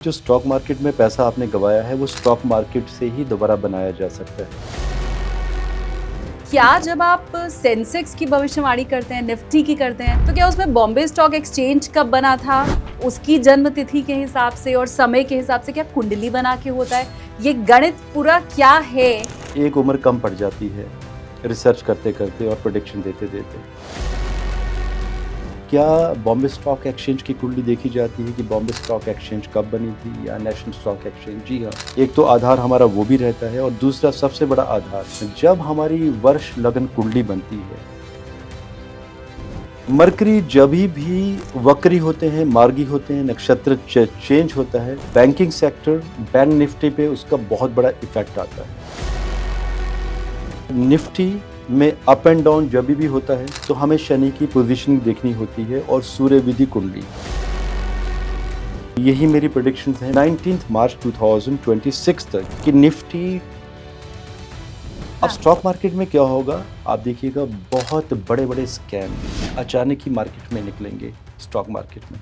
जो stock market में पैसा आपने गंवाया है वो स्टॉक मार्केट से ही दोबारा बनाया जा सकता है। क्या जब आप सेंसेक्स की भविष्यवाणी करते हैं, निफ्टी की करते हैं, तो क्या उसमें बॉम्बे स्टॉक एक्सचेंज कब बना था, उसकी जन्म तिथि के हिसाब से और समय के हिसाब से क्या कुंडली बना के होता है? ये गणित पूरा क्या है? एक उम्र कम पड़ जाती है रिसर्च करते करते और प्रेडिक्शन देते देते। क्या बॉम्बे स्टॉक एक्सचेंज की कुंडली देखी जाती है कि बॉम्बे स्टॉक एक्सचेंज कब बनी थी या नेशनल स्टॉक एक्सचेंज? जी हाँ, एक तो आधार हमारा वो भी रहता है और दूसरा सबसे बड़ा आधार जब हमारी वर्ष लगन कुंडली बनती है, मरकरी जब भी वक्री होते हैं, मार्गी होते हैं, नक्षत्र चेंज होता है, बैंकिंग सेक्टर बैंक निफ्टी पे उसका बहुत बड़ा इफेक्ट आता है। निफ्टी में अप एंड डाउन जब भी होता है तो हमें शनि की पोजीशनिंग देखनी होती है और सूर्य विधि कुंडली। यही मेरी प्रेडिक्शन है 19 मार्च 2026 तक कि निफ्टी। अब स्टॉक मार्केट में क्या होगा आप देखिएगा, बहुत बड़े बड़े स्कैम अचानक ही मार्केट में निकलेंगे स्टॉक मार्केट में।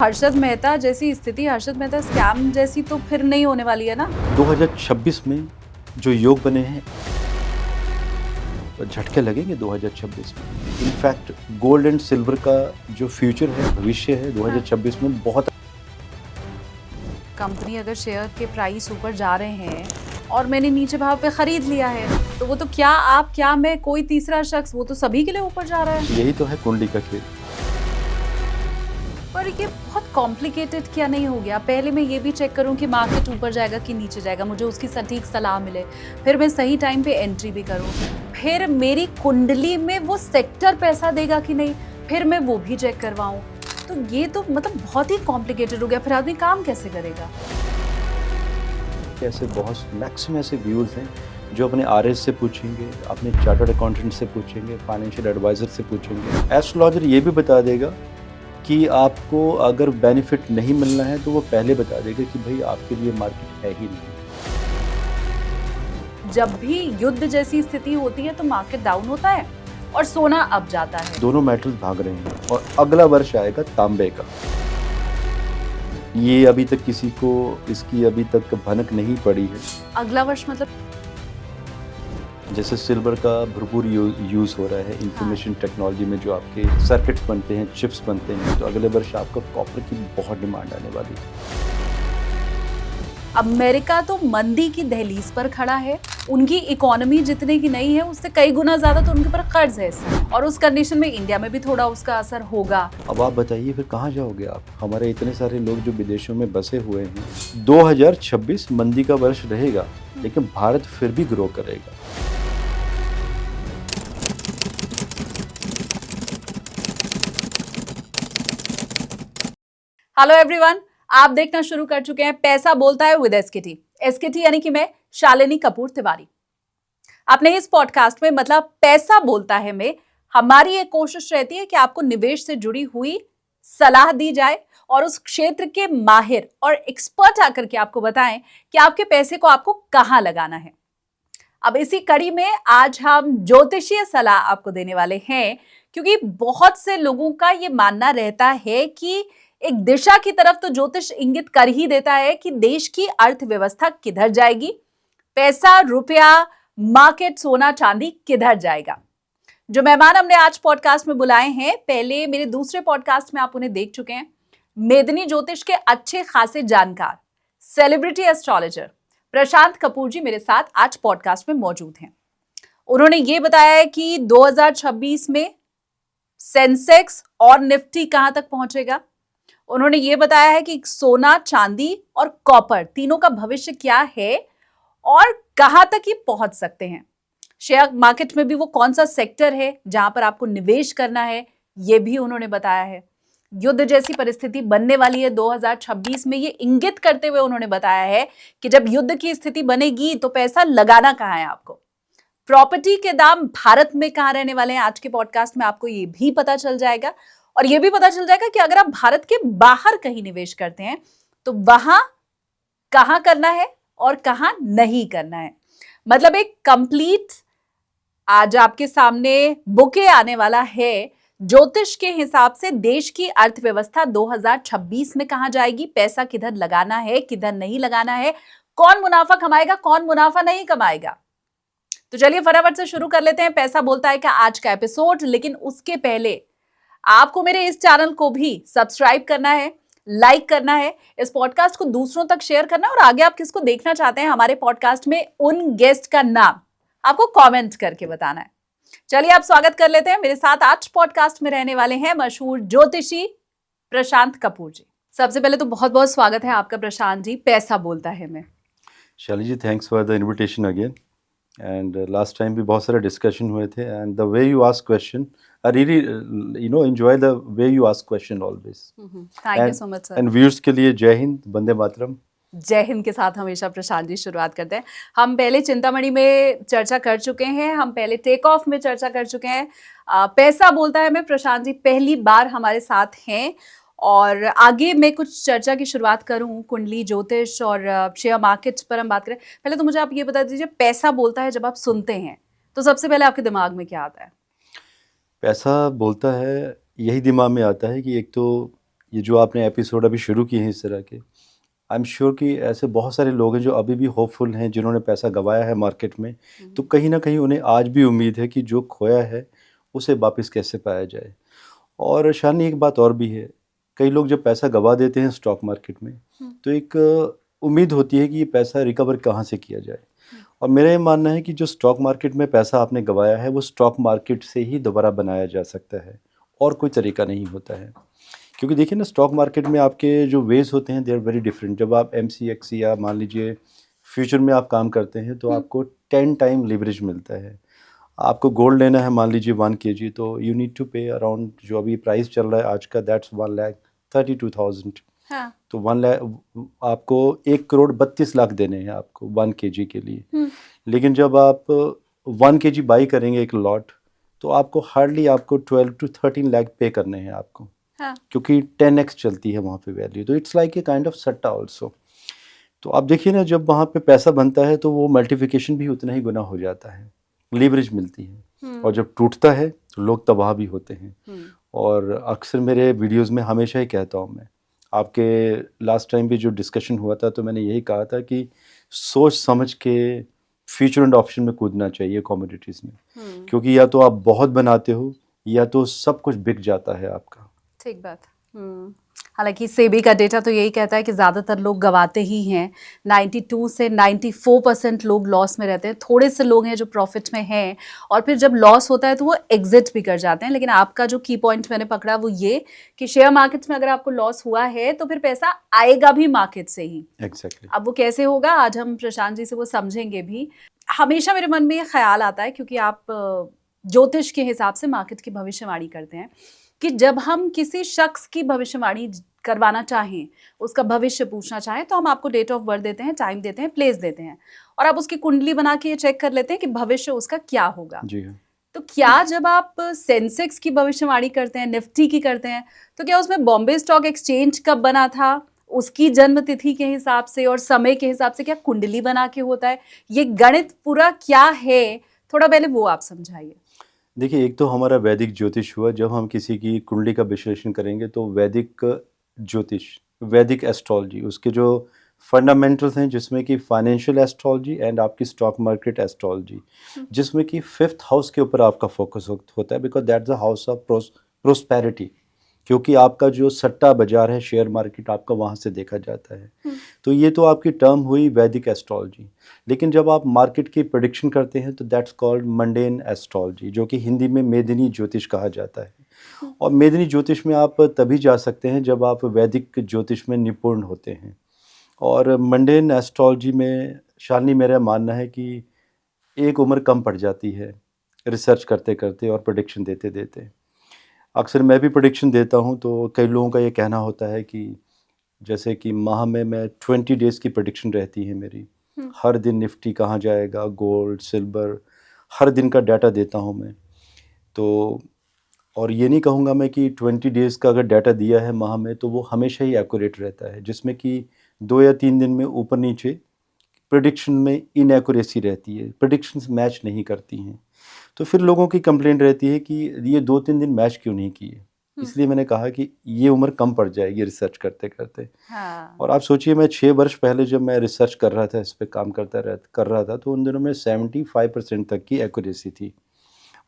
हर्षद मेहता जैसी स्थिति, हर्षद मेहता स्कैम जैसी तो फिर नहीं होने वाली है ना? 2026 में जो योग बने हैं झटके लगेंगे 2026 में। इनफैक्ट गोल्ड एंड सिल्वर का जो फ्यूचर है, भविष्य है 2026 में बहुत। कंपनी अगर शेयर के प्राइस ऊपर जा रहे हैं और मैंने नीचे भाव पे खरीद लिया है तो वो तो क्या आप, क्या मैं, कोई तीसरा शख्स, वो तो सभी के लिए ऊपर जा रहा है। यही तो है कुंडली का खेल। पर ये बहुत कॉम्प्लिकेटेड क्या नहीं हो गया? पहले मैं ये भी चेक करूं कि मार्केट ऊपर जाएगा कि नीचे जाएगा, मुझे उसकी सटीक सलाह मिले, फिर मैं सही टाइम पे एंट्री भी करूं, फिर मेरी कुंडली में वो सेक्टर पैसा देगा कि नहीं, फिर मैं वो भी चेक करवाऊं। तो ये तो मतलब बहुत ही कॉम्प्लिकेटेड हो गया। फिर आदमी काम कैसे करेगा? ऐसे बहुत मैक्सिमम ऐसे व्यूज हैं जो अपने आरएस से पूछेंगे, अपने चार्टर्ड अकाउंटेंट से पूछेंगे, फाइनेंशियल एडवाइजर से पूछेंगे। एस्ट्रोलॉजर ये भी बता देगा कि आपको अगर बेनिफिट नहीं मिलना है तो वो पहले बता देगा कि भाई आपके लिए मार्केट है ही नहीं। जब भी युद्ध जैसी स्थिति होती है तो मार्केट डाउन होता है और सोना अप जाता है। दोनों मेटल्स भाग रहे हैं और अगला वर्ष आएगा तांबे का। ये अभी तक किसी को इसकी अभी तक भनक नहीं पड़ी है। अगला वर्ष मतलब जैसे सिल्वर का भरपूर यूज हो रहा है इंफॉर्मेशन टेक्नोलॉजी में, जो आपके सर्किट्स बनते हैं, चिप्स बनते हैं, तो अगले वर्ष आपका कॉपर की बहुत डिमांड आने वाली है। अमेरिका तो मंदी की दहलीज पर खड़ा है, उनकी इकोनॉमी जितने की नहीं है उससे कई गुना ज्यादा तो उनके पर कर्ज है, और उस कंडीशन में इंडिया में भी थोड़ा उसका असर होगा। अब आप बताइए फिर कहाँ जाओगे आप? हमारे इतने सारे लोग जो विदेशों में बसे हुए हैं। 2026 मंदी का वर्ष रहेगा लेकिन भारत फिर भी ग्रो करेगा। हेलो एवरीवन, आप देखना शुरू कर चुके हैं पैसा बोलता है विद एसकेटी। एसकेटी यानी कि मैं शालिनी कपूर तिवारी। अपने इस पॉडकास्ट में, मतलब पैसा बोलता है में, हमारी एक कोशिश रहती है कि आपको निवेश से जुड़ी हुई सलाह दी जाए और उस क्षेत्र के माहिर और एक्सपर्ट आकर के आपको बताएं कि आपके पैसे को आपको कहां लगाना है। अब इसी कड़ी में आज हम ज्योतिषीय सलाह आपको देने वाले हैं, क्योंकि बहुत से लोगों का ये मानना रहता है कि एक दिशा की तरफ तो ज्योतिष इंगित कर ही देता है कि देश की अर्थव्यवस्था किधर जाएगी, पैसा, रुपया, मार्केट, सोना, चांदी किधर जाएगा। जो मेहमान हमने आज पॉडकास्ट में बुलाए हैं, पहले मेरे दूसरे पॉडकास्ट में आप उन्हें देख चुके हैं। मेदिनी ज्योतिष के अच्छे खासे जानकार, सेलिब्रिटी एस्ट्रोलॉजर प्रशांत कपूर जी मेरे साथ आज पॉडकास्ट में मौजूद हैं। उन्होंने ये बताया है कि 2026 में सेंसेक्स और निफ्टी कहां तक पहुंचेगा। उन्होंने ये बताया है कि सोना, चांदी और कॉपर तीनों का भविष्य क्या है और कहां तक ये पहुंच सकते हैं। शेयर मार्केट में भी वो कौन सा सेक्टर है जहां पर आपको निवेश करना है, ये भी उन्होंने बताया है। युद्ध जैसी परिस्थिति बनने वाली है 2026 में, ये इंगित करते हुए उन्होंने बताया है कि जब युद्ध की स्थिति बनेगी तो पैसा लगाना कहां है आपको। प्रॉपर्टी के दाम भारत में कहां रहने वाले हैं, आज के पॉडकास्ट में आपको ये भी पता चल जाएगा। और ये भी पता चल जाएगा कि अगर आप भारत के बाहर कहीं निवेश करते हैं तो वहां कहां करना है और कहां नहीं करना है। मतलब एक कंप्लीट आज आपके सामने बुके आने वाला है ज्योतिष के हिसाब से देश की अर्थव्यवस्था 2026 में कहां जाएगी, पैसा किधर लगाना है, किधर नहीं लगाना है, कौन मुनाफा कमाएगा, कौन मुनाफा नहीं कमाएगा। तो चलिए फटाफट से शुरू कर लेते हैं पैसा बोलता है का आज का एपिसोड। लेकिन उसके पहले आपको मेरे इस चैनल को भी सब्सक्राइब करना है, लाइक करना है, इस पॉडकास्ट को दूसरों तक शेयर करना है और आगे आप किसको देखना चाहते हैं हमारे पॉडकास्ट में उन गेस्ट का नाम आपको कमेंट करके बताना है। चलिए आप स्वागत कर लेते हैं। मेरे साथ आज पॉडकास्ट में रहने वाले हैं मशहूर ज्योतिषी प्रशांत कपूर जी। सबसे पहले तो बहुत बहुत स्वागत है आपका प्रशांत जी, पैसा बोलता है में। Shali ji, thanks for the invitation again. And last time भी बहुत सारे डिस्कशन हुए थे and the way you ask question, I really enjoy the way you ask question always. Thank you so much sir. And viewers के लिए जय हिंद, वंदे मातरम। जय हिंद के साथ हमेशा प्रशांत जी शुरुआत करते हैं। हम पहले चिंतामणि में चर्चा कर चुके हैं, हम पहले टेक ऑफ में चर्चा कर चुके हैं। पैसा बोलता है में प्रशांत जी पहली बार हमारे साथ हैं और आगे मैं कुछ चर्चा की शुरुआत करूं कुंडली, ज्योतिष और शेयर मार्केट्स पर हम बात करें। पहले तो मुझे आप ये बता दीजिए, पैसा बोलता है जब आप सुनते हैं तो सबसे पहले आपके दिमाग में क्या आता है? पैसा बोलता है, यही दिमाग में आता है कि एक तो ये जो आपने एपिसोड अभी शुरू किए हैं इस तरह के, आई एम श्योर कि ऐसे बहुत सारे लोग हैं जो अभी भी होपफुल हैं, जिन्होंने पैसा गंवाया है मार्केट में। तो कहीं ना कहीं उन्हें आज भी उम्मीद है कि जो खोया है उसे वापस कैसे पाया जाए। और शानी एक बात और भी है, कई लोग जब पैसा गंवा देते हैं स्टॉक मार्केट में तो एक उम्मीद होती है कि ये पैसा रिकवर कहाँ से किया जाए। और मेरा ये मानना है कि जो स्टॉक मार्केट में पैसा आपने गंवाया है वो स्टॉक मार्केट से ही दोबारा बनाया जा सकता है, और कोई तरीका नहीं होता है। क्योंकि देखिए ना, स्टॉक मार्केट में आपके जो वेज होते हैं दे आर वेरी डिफरेंट। जब आप MCX या मान लीजिए फ्यूचर में आप काम करते हैं तो आपको 10 टाइम लिवरेज मिलता है। आपको गोल्ड लेना है मान लीजिए 1 kg, तो यू नीड टू पे अराउंड, जो अभी प्राइस चल रहा है आज का, दैट्स 1,32,000। हाँ। तो 1 लाख आपको 1,32,00,000 देने हैं आपको 1 kg के लिए। लेकिन जब आप 1 kg बाई करेंगे एक लॉट, तो आपको हार्डली आपको 12 to 13 लाख पे करने हैं आपको। हाँ। क्योंकि 10x चलती है वहाँ पे वैल्यू, तो it's like a kind of सट्टा ऑल्सो। तो आप देखिए ना, जब वहाँ पे पैसा बनता है तो वो मल्टीप्लिकेशन भी उतना ही गुना हो जाता है, लीवरेज मिलती है। और जब टूटता है तो लोग तबाह भी होते हैं। और अक्सर मेरे वीडियोस में हमेशा ही कहता हूँ मैं, आपके लास्ट टाइम भी जो डिस्कशन हुआ था तो मैंने यही कहा था कि सोच समझ के फ्यूचर एंड ऑप्शन में कूदना चाहिए कमोडिटीज़ में। क्योंकि या तो आप बहुत बनाते हो या तो सब कुछ बिक जाता है आपका। ठीक बात। हालांकि सेबी का डेटा तो यही कहता है कि ज़्यादातर लोग गवाते ही हैं। 92 से 94% लोग लॉस में रहते हैं। थोड़े से लोग हैं जो प्रॉफिट में हैं, और फिर जब लॉस होता है तो वो एग्जिट भी कर जाते हैं। लेकिन आपका जो की पॉइंट मैंने पकड़ा वो ये कि शेयर मार्केट्स में अगर आपको लॉस हुआ है तो फिर पैसा आएगा भी मार्केट से ही। एग्जैक्टली। अब वो कैसे होगा, आज हम प्रशांत जी से वो समझेंगे भी। हमेशा मेरे मन में ये ख्याल आता है, क्योंकि आप ज्योतिष के हिसाब से मार्केट की भविष्यवाणी करते हैं, कि जब हम किसी शख्स की भविष्यवाणी करवाना चाहें, उसका भविष्य पूछना चाहें, तो हम आपको डेट ऑफ बर्थ देते हैं, टाइम देते हैं, प्लेस देते हैं, और आप उसकी कुंडली बना के ये चेक कर लेते हैं कि भविष्य उसका क्या होगा। जी हाँ। तो क्या जब आप सेंसेक्स की भविष्यवाणी करते हैं, निफ्टी की करते हैं, तो क्या उसमें बॉम्बे स्टॉक एक्सचेंज कब बना था उसकी जन्म तिथि के हिसाब से और समय के हिसाब से क्या कुंडली बना के होता है? ये गणित पूरा क्या है, थोड़ा पहले वो आप समझाइए। देखिए, एक तो हमारा वैदिक ज्योतिष हुआ। जब हम किसी की कुंडली का विश्लेषण करेंगे तो वैदिक ज्योतिष, वैदिक एस्ट्रोलॉजी, उसके जो फंडामेंटल्स हैं, जिसमें कि फाइनेंशियल एस्ट्रोलॉजी एंड आपकी स्टॉक मार्केट एस्ट्रोलॉजी, जिसमें कि 5th हाउस के ऊपर आपका फोकस होता है, because that's the house of prosperity. क्योंकि आपका जो सट्टा बाजार है, शेयर मार्केट, आपका वहाँ से देखा जाता है। तो ये तो आपकी टर्म हुई वैदिक एस्ट्रोलॉजी। लेकिन जब आप मार्केट की प्रेडिक्शन करते हैं तो दैट्स कॉल्ड मंडेन एस्ट्रोलॉजी, जो कि हिंदी में मेदिनी ज्योतिष कहा जाता है। और मेदिनी ज्योतिष में आप तभी जा सकते हैं जब आप वैदिक ज्योतिष में निपुण होते हैं। और मंडेन एस्ट्रोलॉजी में शालिनी, मेरा मानना है कि एक उम्र कम पड़ जाती है रिसर्च करते करते और प्रेडिक्शन देते देते। अक्सर मैं भी प्रेडिक्शन देता हूँ तो कई लोगों का ये कहना होता है कि जैसे कि माह में मैं 20 डेज़ की प्रेडिक्शन रहती है मेरी। हर दिन निफ्टी कहाँ जाएगा, गोल्ड, सिल्वर, हर दिन का डाटा देता हूँ मैं। तो और ये नहीं कहूँगा मैं कि 20 डेज़ का अगर डाटा दिया है माह में तो वो हमेशा ही एक्यूरेट रहता है, जिसमें कि 2 या 3 दिन में ऊपर नीचे प्रेडिक्शन में इनएक्यूरेसी रहती है, प्रेडिक्शंस मैच नहीं करती हैं। तो फिर लोगों की कंप्लेंट रहती है कि ये 2-3 दिन मैच क्यों नहीं किए। इसलिए मैंने कहा कि ये उम्र कम पड़ जाएगी रिसर्च करते करते। हाँ। और आप सोचिए, मैं 6 वर्ष पहले जब मैं रिसर्च कर रहा था, इस पे काम कर रहा था, तो उन दिनों में 75% तक की एक्यूरेसी थी।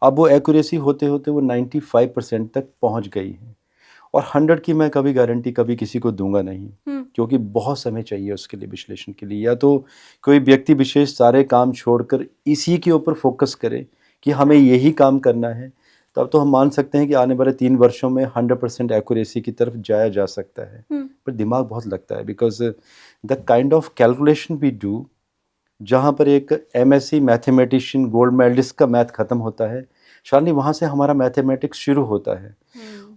अब वो एक्यूरेसी होते होते वो 95% तक पहुंच गई है। और 100 की मैं कभी गारंटी कभी किसी को दूंगा नहीं, क्योंकि बहुत समय चाहिए उसके लिए, विश्लेषण के लिए। या तो कोई व्यक्ति विशेष सारे काम छोड़कर इसी के ऊपर फोकस करे कि हमें यही काम करना है, तब तो हम मान सकते हैं कि आने वाले 3 वर्षों में 100% एक्यूरेसी की तरफ जाया जा सकता है। पर दिमाग बहुत लगता है, because the kind of calculation we do, जहाँ पर एक MSc मैथमेटिशियन गोल्ड मेडलिस्ट का मैथ खत्म होता है, शालिनी, वहाँ से हमारा मैथमेटिक्स शुरू होता है।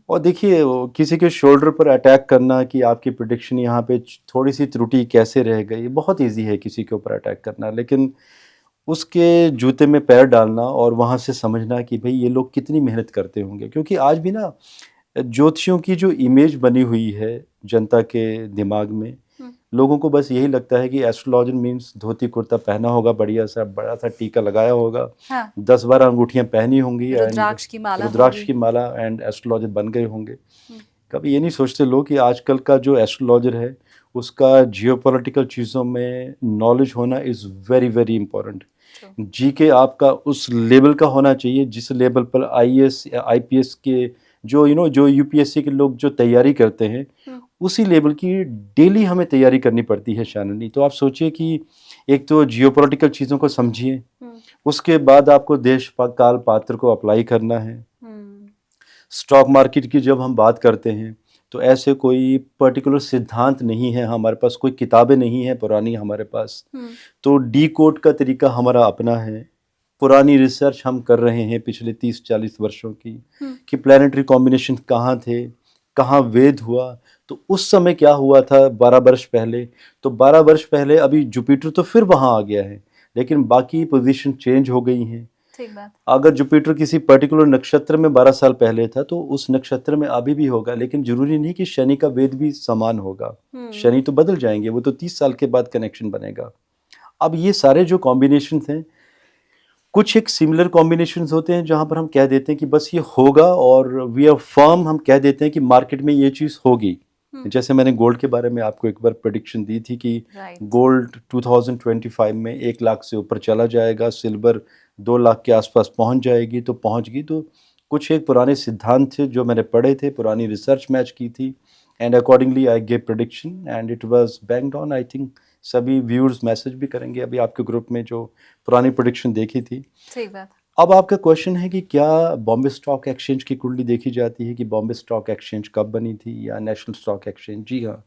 और देखिए, किसी के शोल्डर पर अटैक करना कि आपकी प्रिडिक्शन यहाँ पे थोड़ी सी त्रुटि कैसे रह गई, बहुत इजी है किसी के ऊपर अटैक करना, लेकिन उसके जूते में पैर डालना और वहाँ से समझना कि भाई ये लोग कितनी मेहनत करते होंगे। क्योंकि आज भी ना ज्योतिषियों की जो इमेज बनी हुई है जनता के दिमाग में, लोगों को बस यही लगता है कि एस्ट्रोलॉजर मीन्स धोती कुर्ता पहना होगा, बढ़िया सा बड़ा सा टीका लगाया होगा, हाँ। 10-12 अंगूठियां पहनी होंगी, रुद्राक्ष की माला रुद्राक्ष की माला, एंड एस्ट्रोलॉजर बन गए होंगे। कभी ये नहीं सोचते लोग कि आजकल का जो एस्ट्रोलॉजर है उसका जियोपॉलिटिकल चीज़ों में नॉलेज होना is very very important. GK आपका उस लेवल का होना चाहिए जिस लेवल पर IAS या IPS के जो जो UPSC के लोग जो तैयारी करते हैं, उसी लेवल की डेली हमें तैयारी करनी पड़ती है शालिनी। तो आप सोचिए कि एक तो जियोपॉलिटिकल चीज़ों को समझिए, उसके बाद आपको देश काल पात्र को अप्लाई करना है। स्टॉक मार्केट की जब हम बात करते हैं तो ऐसे कोई पर्टिकुलर सिद्धांत नहीं है हमारे पास, कोई किताबें नहीं है पुरानी हमारे पास, तो डी कोड का तरीका हमारा अपना है। पुरानी रिसर्च हम कर रहे हैं पिछले 30-40 वर्षों की, कि प्लानिटरी कॉम्बिनेशन कहाँ थे, कहाँ वेद हुआ, तो उस समय क्या हुआ था 12 वर्ष पहले। तो 12 वर्ष पहले अभी जुपिटर तो फिर वहाँ आ गया है, लेकिन बाकी पोजीशन चेंज हो गई हैं। ठीक बात। अगर जुपिटर किसी पर्टिकुलर नक्षत्र में 12 साल पहले था तो उस नक्षत्र में अभी भी होगा, लेकिन जरूरी नहीं कि शनि का वेद भी समान होगा। शनि तो बदल जाएंगे, वो तो 30 साल के बाद कनेक्शन बनेगा। अब ये सारे जो कॉम्बिनेशन हैं, कुछ एक सिमिलर कॉम्बिनेशंस होते हैं जहां पर हम कह देते हैं कि बस ये होगा, और वी आर फर्म, हम कह देते हैं कि मार्केट में ये चीज़ होगी। जैसे मैंने गोल्ड के बारे में आपको एक बार प्रेडिक्शन दी थी कि गोल्ड 2025 में 1 लाख से ऊपर चला जाएगा, सिल्वर 2 लाख के आसपास पहुंच जाएगी, तो पहुंच गई। तो कुछ एक पुराने सिद्धांत थे जो मैंने पढ़े थे, पुरानी रिसर्च मैच की थी, and accordingly I gave prediction and it was banged on. I think सभी व्यूअर्स मैसेज भी करेंगे अभी आपके ग्रुप में जो पुरानी प्रेडिक्शन देखी थी। ठीक बात। अब आपका क्वेश्चन है कि क्या बॉम्बे स्टॉक एक्सचेंज की कुंडली देखी जाती है कि बॉम्बे स्टॉक एक्सचेंज कब बनी थी या नेशनल स्टॉक एक्सचेंज? जी हाँ,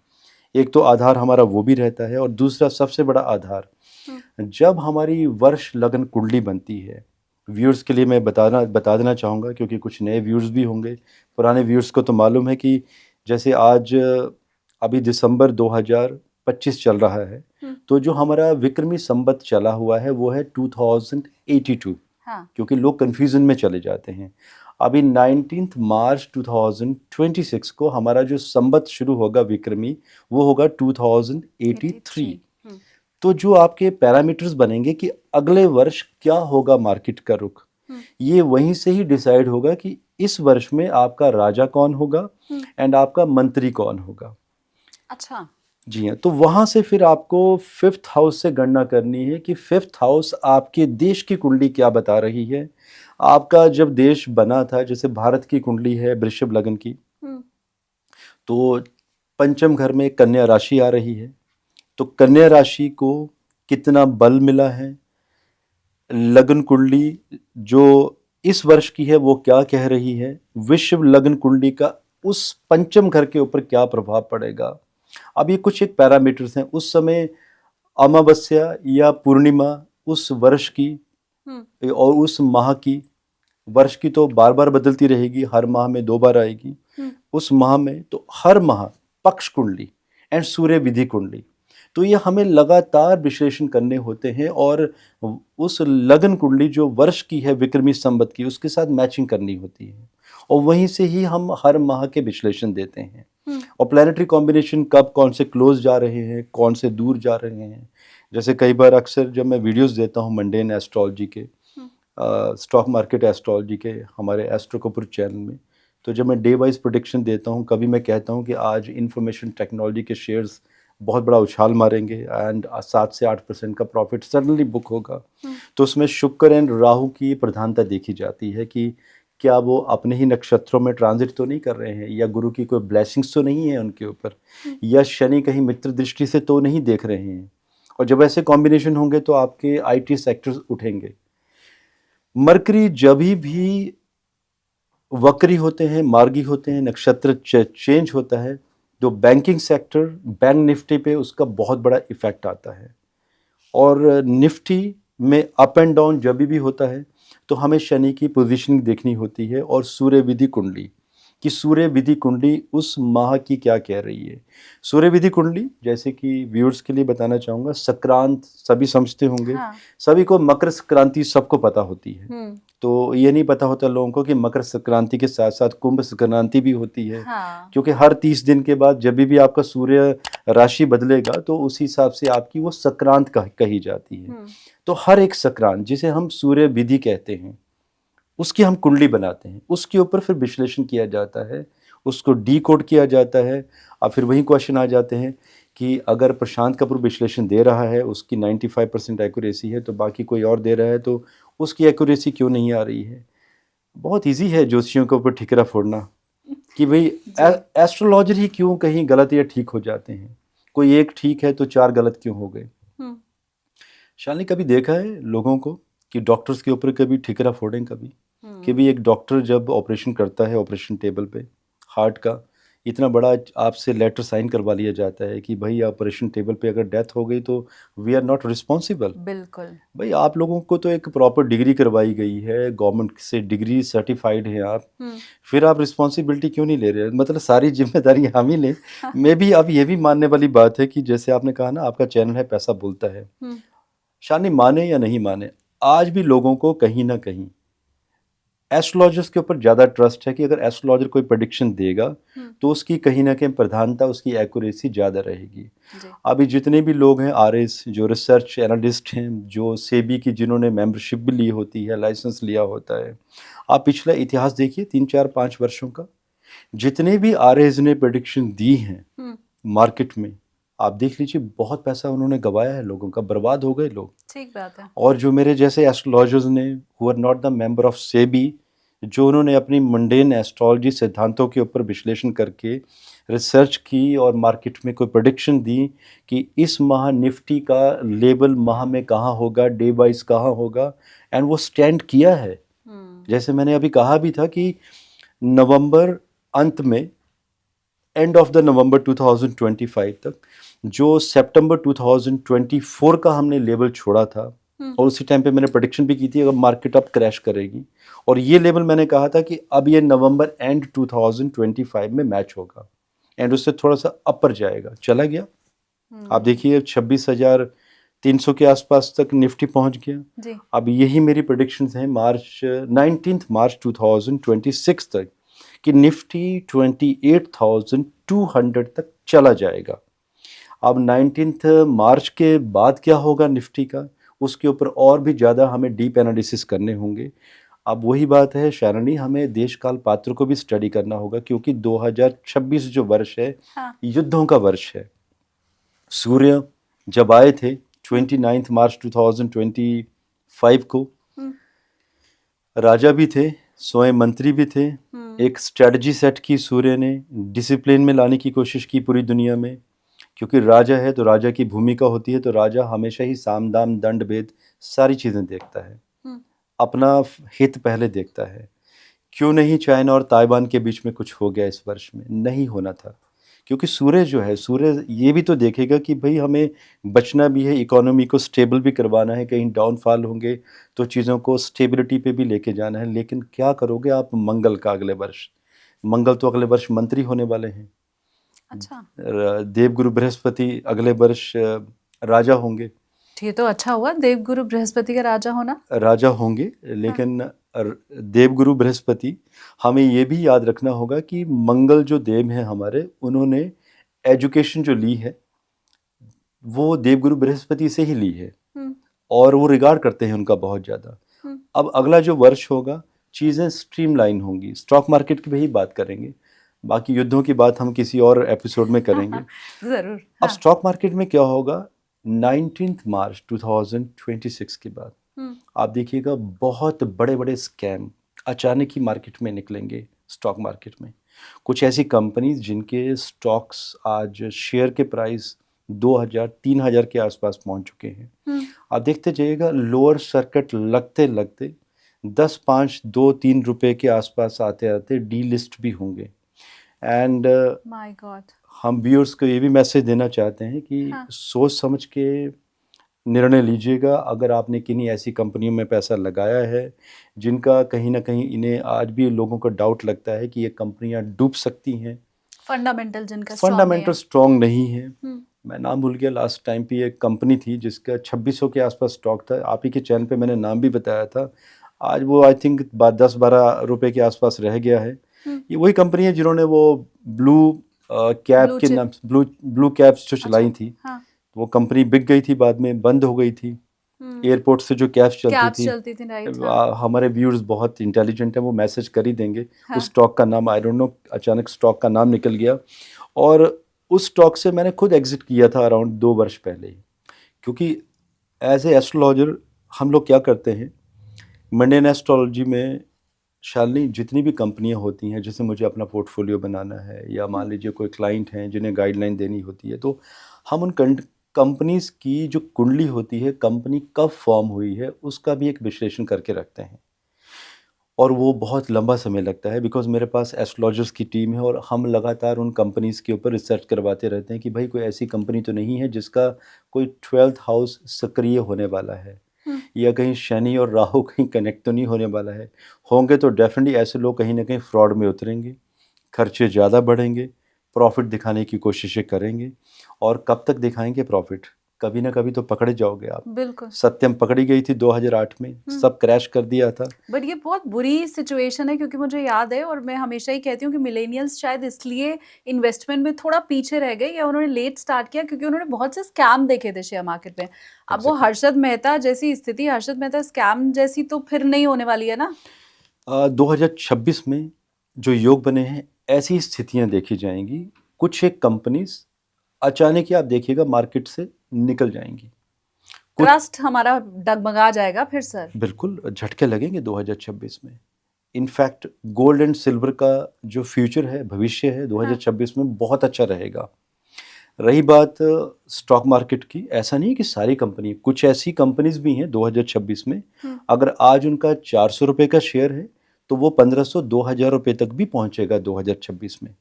एक तो आधार हमारा वो भी रहता है, और दूसरा सबसे बड़ा आधार, जब हमारी वर्ष लगन कुंडली बनती है। व्यूअर्स के लिए मैं बता देना चाहूँगा, क्योंकि कुछ नए व्यूअर्स भी होंगे, पुराने व्यूअर्स को तो मालूम है कि जैसे आज अभी दिसंबर 2025 चल रहा है, तो जो हमारा विक्रमी संवत चला हुआ है वो है 2082। हाँ। क्योंकि लोग कंफ्यूजन में चले जाते हैं। अभी 19 मार्च 2026 को हमारा जो संवत शुरू होगा विक्रमी, वो होगा 2083। तो जो आपके पैरामीटर्स बनेंगे कि अगले वर्ष क्या होगा मार्केट का रुख, ये वहीं से ही डिसाइड होगा कि इस वर्ष में आपका राजा कौन होगा एंड आपका मंत्री कौन होगा। अच्छा। जी हाँ, तो वहाँ से फिर आपको 5th हाउस से गणना करनी है कि 5th हाउस आपके देश की कुंडली क्या बता रही है। आपका जब देश बना था, जैसे भारत की कुंडली है वृषभ लगन की, तो पंचम घर में कन्या राशि आ रही है, तो कन्या राशि को कितना बल मिला है, लगन कुंडली जो इस वर्ष की है वो क्या कह रही है, विश्व लगन कुंडली का उस पंचम घर के ऊपर क्या प्रभाव पड़ेगा। अब ये कुछ एक पैरामीटर्स हैं। उस समय अमावस्या या पूर्णिमा उस वर्ष की और उस माह की, वर्ष की तो बार बार बदलती रहेगी, हर माह में 2 बार आएगी। उस माह में तो हर माह पक्ष कुंडली एंड सूर्य विधि कुंडली, तो ये हमें लगातार विश्लेषण करने होते हैं, और उस लगन कुंडली जो वर्ष की है विक्रमी संवत की, उसके साथ मैचिंग करनी होती है, और वहीं से ही हम हर माह के विश्लेषण देते हैं। और प्लानिटरी कॉम्बिनेशन कब कौन से क्लोज जा रहे हैं, कौन से दूर जा रहे हैं। जैसे कई बार अक्सर जब मैं वीडियोस देता हूँ मंडेन एस्ट्रोलॉजी के, स्टॉक मार्केट एस्ट्रोलॉजी के हमारे एस्ट्रो कपूर चैनल में। तो जब मैं डे वाइज प्रेडिक्शन देता हूँ, कभी मैं कहता हूँ कि आज इंफॉर्मेशन टेक्नोलॉजी के शेयर्स बहुत बड़ा उछाल मारेंगे एंड 7 से 8% का प्रॉफिट सडनली बुक होगा, तो उसमें शुक्र एंड राहु की प्रधानता देखी जाती है कि क्या वो अपने ही नक्षत्रों में ट्रांजिट तो नहीं कर रहे हैं, या गुरु की कोई ब्लेसिंग्स तो नहीं है उनके ऊपर, या शनि कहीं मित्र दृष्टि से तो नहीं देख रहे हैं। और जब ऐसे कॉम्बिनेशन होंगे तो आपके आईटी सेक्टर्स उठेंगे। मरकरी जब भी वक्री होते हैं, मार्गी होते हैं, नक्षत्र चेंज होता है, तो बैंकिंग सेक्टर, बैंक निफ्टी पे उसका बहुत बड़ा इफेक्ट आता है। और निफ्टी में अप एंड डाउन जब भी होता है तो हमें शनि की पोजीशनिंग देखनी होती है, और सूर्य विधि कुंडली कि सूर्य विधि कुंडली उस माह की क्या कह रही है। सूर्य विधि कुंडली जैसे कि व्यूअर्स के लिए बताना चाहूँगा, संक्रांत सभी समझते होंगे। हाँ। सभी को मकर संक्रांति सबको पता होती है, तो ये नहीं पता होता लोगों को कि मकर संक्रांति के साथ साथ कुंभ संक्रांति भी होती है। हाँ। क्योंकि हर 30 दिन के बाद जब भी आपका सूर्य राशि बदलेगा तो उस हिसाब से आपकी वो संक्रांत कही जाती है। तो हर एक संक्रांत जिसे हम सूर्य विधि कहते हैं उसकी हम कुंडली बनाते हैं, उसके ऊपर फिर विश्लेषण किया जाता है, उसको डीकोड किया जाता है। अब फिर वही क्वेश्चन आ जाते हैं कि अगर प्रशांत कपूर विश्लेषण दे रहा है, उसकी 95% एक्यूरेसी है, तो बाकी कोई और दे रहा है तो उसकी एक्यूरेसी क्यों नहीं आ रही है। बहुत इजी है ज्योतिषियों के ऊपर ठिकरा फोड़ना कि भाई एस्ट्रोलॉजर ही क्यों कहीं गलत या ठीक हो जाते हैं, कोई एक ठीक है तो 4 गलत क्यों हो गए। शालिनी कभी देखा है लोगों को कि डॉक्टर्स के ऊपर कभी ठिकरा फोड़ें कभी कि भी एक डॉक्टर जब ऑपरेशन करता है ऑपरेशन टेबल पे हार्ट का, इतना बड़ा आपसे लेटर साइन करवा लिया जाता है कि भाई ऑपरेशन टेबल पे अगर डेथ हो गई तो वी आर नॉट रिस्पॉन्सिबल। बिल्कुल भाई आप लोगों को तो एक प्रॉपर डिग्री करवाई गई है, गवर्नमेंट से डिग्री सर्टिफाइड है आप, फिर आप रिस्पॉन्सिबिलिटी क्यों नहीं ले रहे? मतलब सारी जिम्मेदारी हम ही लें। मे भी अब ये भी मानने वाली बात है कि जैसे आपने कहा ना आपका चैनल है पैसा बोलता है, शानी माने या नहीं माने, आज भी लोगों को कहीं ना कहीं एस्ट्रोलॉजर्स के ऊपर ज़्यादा ट्रस्ट है कि अगर एस्ट्रोलॉजर कोई प्रेडिक्शन देगा तो उसकी कहीं ना कहीं प्रधानता, उसकी एक्यूरेसी ज़्यादा रहेगी। अभी जितने भी लोग हैं आरएस, जो रिसर्च एनालिस्ट हैं, जो सेबी की जिन्होंने मेंबरशिप भी ली होती है, लाइसेंस लिया होता है, आप पिछला इतिहास देखिए 3 4 5 वर्षों का, जितने भी आरएस ने प्रेडिक्शन दी हैं मार्केट में, आप देख लीजिए बहुत पैसा उन्होंने गवाया है, लोगों का बर्बाद हो गए लोग। ठीक बात है। और जो मेरे जैसे एस्ट्रोलॉजर्स ने who are not the member of SEBI, जो उन्होंने अपनी मंडेन एस्ट्रोलॉजी सिद्धांतों के ऊपर विश्लेषण करके रिसर्च की और मार्केट में कोई प्रेडिक्शन दी कि इस माह निफ्टी का लेवल माह में कहाँ होगा, डे वाइज कहाँ होगा, एंड वो स्टैंड किया है। जैसे मैंने अभी कहा भी था कि नवंबर अंत में, एंड ऑफ द नवंबर 2025 तक जो सितंबर 2024 का हमने लेवल छोड़ा था, और उसी टाइम पे मैंने प्रेडिक्शन भी की थी अगर मार्केट अब क्रैश करेगी, और ये लेवल मैंने कहा था कि अब ये नवंबर एंड 2025 में मैच होगा एंड उससे थोड़ा सा अपर जाएगा, चला गया। आप देखिए 26,300 के आसपास तक निफ्टी पहुंच गया। अब यही मेरी प्रेडिक्शंस हैं 19 मार्च 2026 तक कि निफ्टी 28,200 तक चला जाएगा। अब 19 मार्च के बाद क्या होगा निफ्टी का, उसके ऊपर और भी ज़्यादा हमें डीप एनालिसिस करने होंगे। अब वही बात है शालिनी, हमें देश काल पात्र को भी स्टडी करना होगा, क्योंकि 2026 जो वर्ष है युद्धों का वर्ष है। सूर्य जब आए थे 29 मार्च 2025 को, राजा भी थे, स्वयं मंत्री भी थे, एक स्ट्रेटजी सेट की सूर्य ने, डिसिप्लिन में लाने की कोशिश की पूरी दुनिया में, क्योंकि राजा है तो राजा की भूमिका होती है, तो राजा हमेशा ही साम दाम दंड भेद सारी चीज़ें देखता है, अपना हित पहले देखता है। क्यों नहीं चाइना और ताइवान के बीच में कुछ हो गया इस वर्ष में? नहीं होना था, क्योंकि सूर्य जो है, सूर्य ये भी तो देखेगा कि भाई हमें बचना भी है, इकोनॉमी को स्टेबल भी करवाना है, कहीं डाउनफॉल होंगे तो चीज़ों को स्टेबिलिटी पे भी लेके जाना है। लेकिन क्या करोगे आप मंगल का अगले वर्ष? मंगल तो अगले वर्ष मंत्री होने वाले हैं। अच्छा। देवगुरु बृहस्पति अगले वर्ष राजा होंगे। ये तो अच्छा हुआ देवगुरु बृहस्पति का राजा होना। राजा होंगे, लेकिन देवगुरु बृहस्पति, हमें ये भी याद रखना होगा कि मंगल जो देव हैं हमारे, उन्होंने एजुकेशन जो ली है वो देवगुरु बृहस्पति से ही ली है, और वो रिगार्ड करते हैं उनका बहुत ज़्यादा। अब अगला जो वर्ष होगा चीज़ें स्ट्रीमलाइन होंगी। स्टॉक मार्केट की भी यही बात करेंगे, बाकी युद्धों की बात हम किसी और एपिसोड में करेंगे। जरूर। अब स्टॉक मार्केट में क्या होगा 19 मार्च 2026 के बाद आप देखिएगा बहुत बड़े बड़े स्कैम अचानक ही मार्केट में निकलेंगे। स्टॉक मार्केट में कुछ ऐसी कंपनीज जिनके स्टॉक्स आज शेयर के प्राइस 2000-3000 के आसपास पहुंच चुके हैं। आप देखते जाइएगा लोअर सर्किट लगते लगते 10, 5, 2, 3 रुपए के आसपास आते आते डी लिस्ट भी होंगे। एंड माय गॉड, हम व्यूअर्स को ये भी मैसेज देना चाहते हैं कि सोच समझ के निर्णय लीजिएगा। अगर आपने किन्हीं ऐसी कंपनियों में पैसा लगाया है जिनका कहीं ना कहीं इन्हें आज भी लोगों को डाउट लगता है कि ये कंपनियां डूब सकती हैं, फंडामेंटल स्ट्रॉन्ग नहीं है। मैं नाम भूल गया, लास्ट टाइम पे एक कंपनी थी जिसका 2600 के आसपास स्टॉक था, आप ही के चैनल पे मैंने नाम भी बताया था। आज वो आई थिंक 10-12 रुपए के आसपास रह गया है। ये वही कंपनी है जिन्होंने वो ब्लू कैप के नाम ब्लू कैप्स जो चलाई थी। वो कंपनी बिक गई थी, बाद में बंद हो गई थी। एयरपोर्ट से जो कैब्स चलती थी हमारे व्यूअर्स बहुत इंटेलिजेंट हैं, वो मैसेज कर ही देंगे। उस स्टॉक का नाम आई डोंट नो, अचानक स्टॉक का नाम निकल गया। और उस स्टॉक से मैंने खुद एग्जिट किया था अराउंड 2 वर्ष पहले ही, क्योंकि एज ए एस्ट्रोलॉजर हम लोग क्या करते हैं मंडेन एस्ट्रोलॉजी में शालिनी, जितनी भी कंपनियां होती हैं जैसे मुझे अपना पोर्टफोलियो बनाना है या मान लीजिए कोई क्लाइंट हैं जिन्हें गाइडलाइन देनी होती है, तो हम उन कंपनीज की जो कुंडली होती है, कंपनी कब फॉर्म हुई है उसका भी एक विश्लेषण करके रखते हैं। और वो बहुत लंबा समय लगता है बिकॉज मेरे पास एस्ट्रोलॉजर्स की टीम है और हम लगातार उन कंपनीज़ के ऊपर रिसर्च करवाते रहते हैं कि भाई कोई ऐसी कंपनी तो नहीं है जिसका कोई 12th हाउस सक्रिय होने वाला है या कहीं शनि और राहु कहीं कनेक्ट तो नहीं होने वाला है। होंगे तो डेफिनेटली ऐसे लोग कहीं ना कहीं फ्रॉड में उतरेंगे, खर्चे ज़्यादा बढ़ेंगे, प्रॉफिट दिखाने की कोशिशें करेंगे। और कब तक दिखाएंगे प्रॉफिट, कभी ना कभी तो पकड़े जाओगे आप। बिल्कुल। सत्यम पकड़ी गई थी 2008 में, सब क्रैश कर दिया था। बट ये बहुत बुरी सिचुएशन है, क्योंकि मुझे याद है और मैं हमेशा ही कहती हूँ कि मिलेनियल्स शायद इसलिए इन्वेस्टमेंट में थोड़ा पीछे रह गए या उन्होंने लेट स्टार्ट किया क्योंकि उन्होंने बहुत से स्कैम देखे थे शेयर मार्केट में। अब वो हर्षद मेहता जैसी स्थिति, हर्षद मेहता स्कैम जैसी तो फिर नहीं होने वाली है ना। 2026 में जो योग बने हैं ऐसी स्थितियां देखी जाएंगी। कुछ एक कंपनीज अचानक ही आप देखिएगा मार्केट से निकल जाएंगी, ट्रस्ट हमारा डगमगा जाएगा फिर सर। बिल्कुल झटके लगेंगे 2026 में। इनफैक्ट गोल्ड एंड सिल्वर का जो फ्यूचर है, भविष्य है 2026 में बहुत अच्छा रहेगा। रही बात स्टॉक मार्केट की, ऐसा नहीं कि सारी कंपनी, कुछ ऐसी कंपनीज भी हैं 2026 में अगर आज उनका 400 रुपये का शेयर है तो वो 1500-2000 रुपये तक भी पहुंचेगा 2026 में।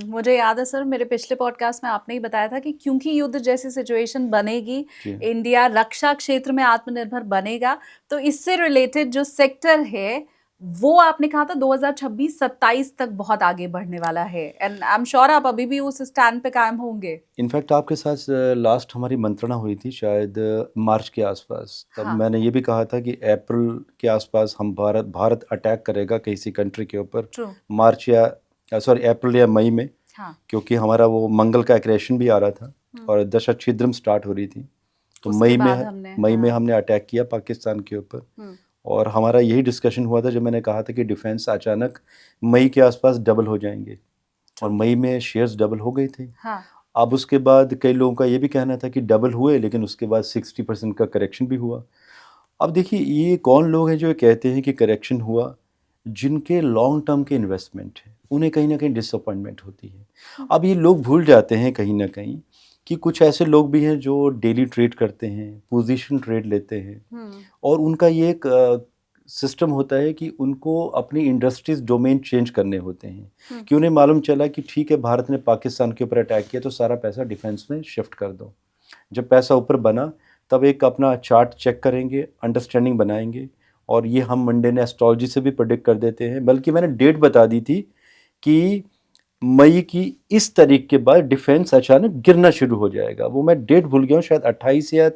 मुझे याद है सर, मेरे पिछले पॉडकास्ट में आपने ही बताया था कि क्योंकि युद्ध जैसी सिचुएशन बनेगी, इंडिया रक्षा क्षेत्र में आत्मनिर्भर बनेगा, तो इससे रिलेटेड जो सेक्टर है वो आपने कहा था 2026-27 तक बहुत आगे बढ़ने वाला है। एंड आई एम श्योर आप अभी भी उस स्टैंड पे कायम होंगे। इनफैक्ट आपके साथ लास्ट हमारी मंत्रणा हुई थी शायद मार्च के आसपास, तब मैंने ये भी कहा था कि अप्रैल के आसपास हम भारत अटैक करेगा किसी कंट्री के ऊपर। मार्च या अप्रैल या मई में, क्योंकि हमारा वो मंगल का एक्रेशन भी आ रहा था और दशा छिद्रम स्टार्ट हो रही थी, तो मई में हमने अटैक किया पाकिस्तान के ऊपर। और हमारा यही डिस्कशन हुआ था जब मैंने कहा था कि डिफेंस अचानक मई के आसपास डबल हो जाएंगे, और मई में शेयर्स डबल हो गए थे। अब उसके बाद कई लोगों का ये भी कहना था कि डबल हुए लेकिन उसके बाद 60% का करेक्शन भी हुआ। अब देखिए ये कौन लोग हैं जो कहते हैं कि करेक्शन हुआ, जिनके लॉन्ग टर्म के इन्वेस्टमेंट है उन्हें कहीं ना कहीं डिसअपॉइंटमेंट होती है। अब ये लोग भूल जाते हैं कहीं ना कहीं कि कुछ ऐसे लोग भी हैं जो डेली ट्रेड करते हैं, पोजीशन ट्रेड लेते हैं, और उनका ये एक सिस्टम होता है कि उनको अपनी इंडस्ट्रीज डोमेन चेंज करने होते हैं। कि उन्हें मालूम चला कि ठीक है भारत ने पाकिस्तान के ऊपर अटैक किया तो सारा पैसा डिफेंस में शिफ्ट कर दो। जब पैसा ऊपर बना तब एक अपना चार्ट चेक करेंगे, अंडरस्टैंडिंग बनाएंगे, और ये हम मंडे ने एस्ट्रोलॉजी से भी प्रेडिक्ट कर देते हैं। बल्कि मैंने डेट बता दी थी कि मई की इस तारीख के बाद डिफेंस अचानक गिरना शुरू हो जाएगा। वो मैं डेट भूल गया हूँ, शायद 28 या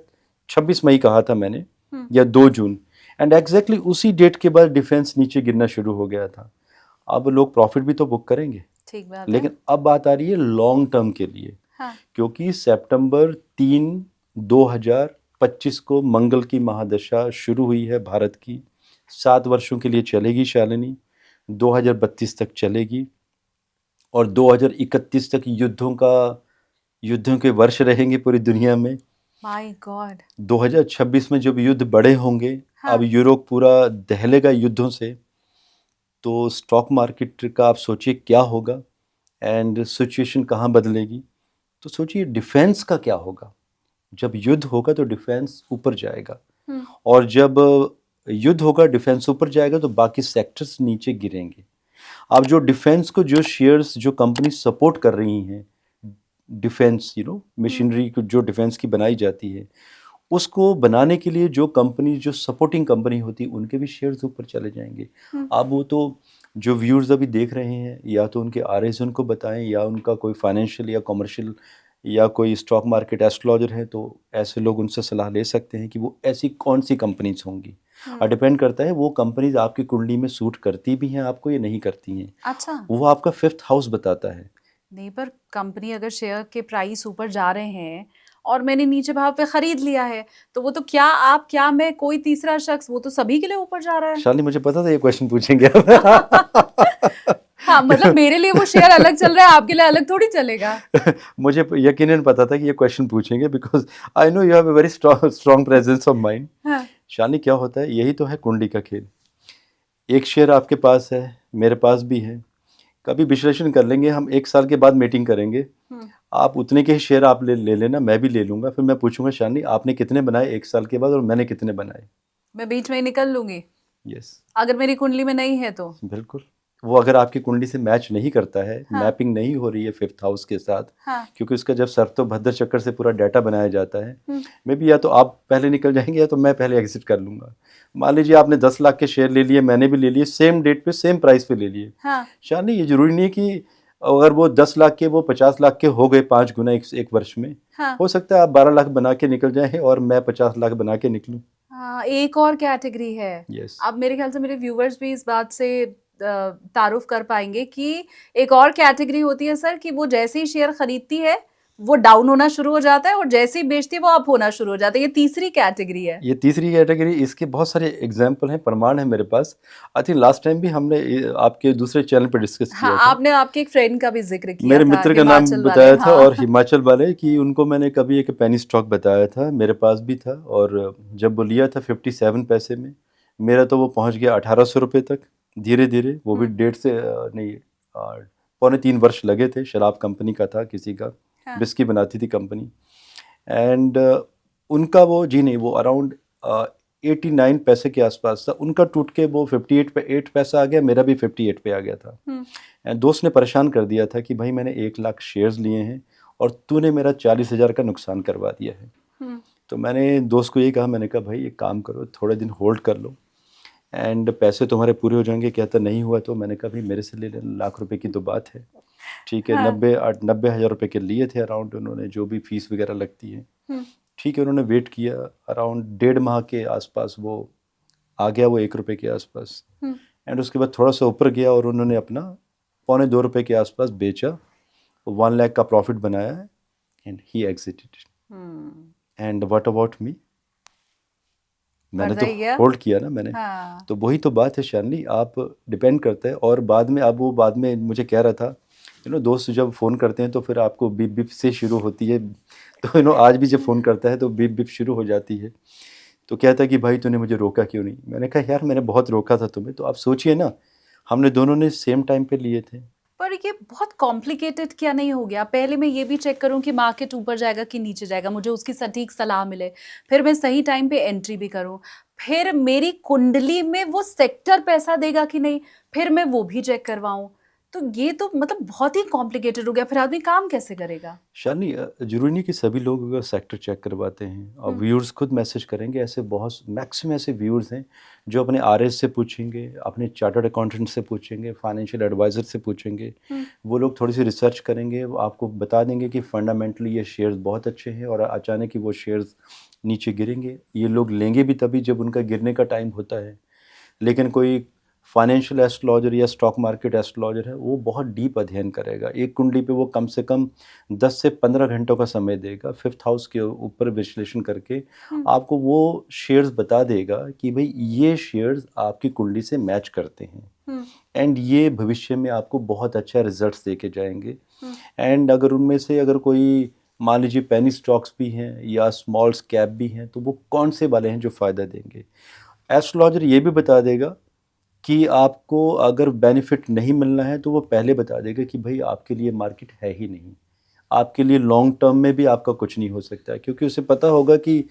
26 मई कहा था मैंने, या 2 जून। एंड एग्जैक्टली उसी डेट के बाद डिफेंस नीचे गिरना शुरू हो गया था। अब लोग प्रॉफिट भी तो बुक करेंगे, ठीक बात लेकिन अब बात आ रही है लॉन्ग टर्म के लिए। क्योंकि सितंबर 3, 2025 को मंगल की महादशा शुरू हुई है भारत की, 7 वर्षों के लिए चलेगी शालिनी, 2032 तक चलेगी और 2031 तक युद्धों के वर्ष रहेंगे पूरी दुनिया में। My God. 2026 में जब युद्ध बड़े होंगे, हाँ। अब यूरोप पूरा दहलेगा युद्धों से, तो स्टॉक मार्केट का आप सोचिए क्या होगा एंड सिचुएशन कहाँ बदलेगी। तो सोचिए डिफेंस का क्या होगा। जब युद्ध होगा तो डिफेंस ऊपर जाएगा, और जब युद्ध होगा डिफेंस ऊपर जाएगा तो बाकी सेक्टर्स नीचे गिरेंगे। अब जो डिफेंस को जो शेयर्स जो कंपनी सपोर्ट कर रही हैं, डिफेंस मशीनरी को जो डिफेंस की बनाई जाती है, उसको बनाने के लिए जो कंपनी जो सपोर्टिंग कंपनी होती है उनके भी शेयर्स ऊपर चले जाएंगे। अब वो तो जो व्यूअर्स अभी देख रहे हैं, या तो उनके आरएस उनको बताएं, या उनका कोई फाइनेंशियल या कमर्शियल या कोई स्टॉक मार्केट एस्ट्रोलॉजर है, तो ऐसे लोग उनसे सलाह ले सकते हैं कि वो ऐसी कौन सी कंपनीज होंगी। और डिपेंड करता है वो कंपनीज आपकी कुंडली में सूट करती भी हैं आपको या नहीं करती हैं। अच्छा। वो आपका 5th हाउस बताता है। नहीं, पर कंपनी अगर शेयर के प्राइस ऊपर जा रहे हैं और मैंने नीचे भाव पे खरीद लिया है, तो वो तो क्या मैं कोई तीसरा शख्स, वो तो सभी के लिए ऊपर जा रहा है। शालिनी मुझे पता था ये क्वेश्चन पूछेंगे आप। हाँ, मतलब मेरे लिए वो शेयर अलग चल रहा है, आपके लिए अलग थोड़ी चलेगा। मुझे यकीनन पता था कि ये क्वेश्चन पूछेंगे, because I know you have a very strong presence of mind. हाँ। शालिनी क्या होता है, यही तो है कुंडली का खेल। एक शेयर आपके पास है, मेरे पास भी है, कभी विश्लेषण कर लेंगे हम, 1 साल के बाद मीटिंग करेंगे, आप उतने के ही शेयर आप ले लेना, मैं भी ले लूंगा, फिर मैं पूछूंगा शालिनी आपने कितने बनाए 1 साल के बाद और मैंने कितने बनाए। मैं बीच में ही निकल लूंगी। यस। अगर मेरी कुंडली में नहीं है तो बिल्कुल। वो अगर आपकी कुंडली से मैच नहीं करता है, हाँ। मैपिंग नहीं हो रही है 5th हाउस के साथ, हाँ। क्योंकि उसका जब सर्तो भद्र चक्कर से पूरा डाटा बनाया जाता है, मे बी या तो आप पहले निकल जाएंगे या तो मैं पहले एग्जिट कर लूंगा। मान लीजिए आपने 10 लाख के शेयर ले लिए, मैंने भी ले लिए, सेम डेट पे सेम प्राइस पे ले लिए। हाँ। शान ये जरूरी नहीं कि अगर वो 10 लाख के वो 50 लाख के हो गए 5 गुना एक वर्ष में। हाँ। हो सकता है आप 12 लाख बना के निकल जाए और मैं 50 लाख बना के निकलूं। हाँ, एक और कैटेगरी है। Yes. अब मेरे ख्याल से मेरे व्यूवर्स भी इस बात से तारुफ कर पाएंगे कि एक और कैटेगरी होती है सर, कि वो जैसे ही शेयर खरीदती है वो डाउन होना शुरू हो जाता है और जैसे ही बेचती है वो अप होना शुरू हो जाता है। ये तीसरी कैटेगरी है। ये तीसरी कैटेगरी, इसके बहुत सारे एग्जाम्पल हैं, प्रमाण है मेरे पास। आई थिंक लास्ट टाइम भी हमने आपके दूसरे चैनल पर डिस्कस किया हाँ, था। आपने आपके एक फ्रेंड का भी जिक्र किया मेरे था, मित्र का नाम हिमाचल बताया वाले। था। हाँ। और हिमाचल वाले कि उनको मैंने कभी एक पेनी स्टॉक बताया था, मेरे पास भी था, और जब वो लिया था 57 पैसे में, मेरा तो वो पहुंच गया 1800 रुपये तक धीरे धीरे। वो भी 1.5 से नहीं 2.25 वर्ष लगे थे। शराब कंपनी का था, किसी का हाँ। विस्की बनाती थी कंपनी। एंड उनका वो जी नहीं, वो अराउंड 89 पैसे के आसपास था। उनका टूट के वो 58 पे 8 पैसा आ गया, मेरा भी 58 पे आ गया था। एंड दोस्त ने परेशान कर दिया था कि भाई मैंने 1 लाख शेयर्स लिए हैं और तूने मेरा 40,000 का नुकसान करवा दिया है। तो मैंने दोस्त को ये कहा, मैंने कहा भाई एक काम करो, थोड़े दिन होल्ड कर लो एंड पैसे तुम्हारे पूरे हो जाएंगे। कहता नहीं हुआ तो मैंने कहा भाई मेरे से ले लेना, लाख रुपए की तो बात है। ठीक है। हाँ। 90,000 रुपये के लिए थे अराउंड उन्होंने, जो भी फीस वगैरह लगती है। ठीक है। उन्होंने वेट किया, अराउंड 1.5 माह के आसपास वो आ गया, वो 1 रुपये के आसपास। एंड उसके बाद थोड़ा सा ऊपर गया और उन्होंने अपना 2.25 रुपये के आसपास बेचा, 1 लाख का प्रॉफिट बनाया and he exerted. And what about me, मैंने तो होल्ड किया ना मैंने। हाँ। तो वही तो बात है शालिनी, आप डिपेंड करता है। और बाद में अब वो बाद में मुझे कह रहा था, दोस्त जब फ़ोन करते हैं तो फिर आपको बीप बीप से शुरू होती है। तो आज भी जब फ़ोन करता है तो बीप बीप शुरू हो जाती है। तो कहता है कि भाई तूने मुझे रोका क्यों नहीं। मैंने कहा यार मैंने बहुत रोका था तुम्हें। तो आप सोचिए ना, हमने दोनों ने सेम टाइम पे लिए थे। पर ये बहुत कॉम्प्लिकेटेड क्या नहीं हो गया? पहले मैं ये भी चेक करूं कि मार्केट ऊपर जाएगा कि नीचे जाएगा, मुझे उसकी सटीक सलाह मिले, फिर मैं सही टाइम पे एंट्री भी करूं, फिर मेरी कुंडली में वो सेक्टर पैसा देगा कि नहीं, फिर मैं वो भी चेक करवाऊं। तो ये तो मतलब बहुत ही कॉम्प्लिकेटेड हो गया। फिर आदमी काम कैसे करेगा? शालिनी जरूरी नहीं कि सभी लोग अगर सेक्टर चेक करवाते हैं। और व्यूअर्स खुद मैसेज करेंगे, ऐसे बहुत मैक्सिमम ऐसे व्यूअर्स हैं जो अपने आरएस से पूछेंगे, अपने चार्टर्ड अकाउंटेंट से पूछेंगे, फाइनेंशियल एडवाइज़र से पूछेंगे। वो लोग थोड़ी सी रिसर्च करेंगे, वो आपको बता देंगे कि फंडामेंटली ये शेयर्स बहुत अच्छे हैं और अचानक ही वो शेयर्स नीचे गिरेंगे। ये लोग लेंगे भी तभी जब उनका गिरने का टाइम होता है। लेकिन कोई फाइनेंशियल एस्ट्रोलॉजर या स्टॉक मार्केट एस्ट्रोलॉजर है, वो बहुत डीप अध्ययन करेगा। एक कुंडली पे वो कम से कम 10 से 15 घंटों का समय देगा, 5th हाउस के ऊपर विश्लेषण करके आपको वो शेयर्स बता देगा कि भाई ये शेयर्स आपकी कुंडली से मैच करते हैं एंड ये भविष्य में आपको बहुत अच्छा रिजल्ट्स दे के जाएंगे। एंड अगर उनमें से अगर कोई मान लीजिए पेनी स्टॉक्स भी हैं या स्मॉल कैप भी हैं, तो वो कौन से वाले हैं जो फ़ायदा देंगे। एस्ट्रोलॉजर ये भी बता देगा कि आपको अगर बेनिफिट नहीं मिलना है तो वो पहले बता देगा कि भाई आपके लिए मार्केट है ही नहीं, आपके लिए लॉन्ग टर्म में भी आपका कुछ नहीं हो सकता है, क्योंकि उसे पता होगा कि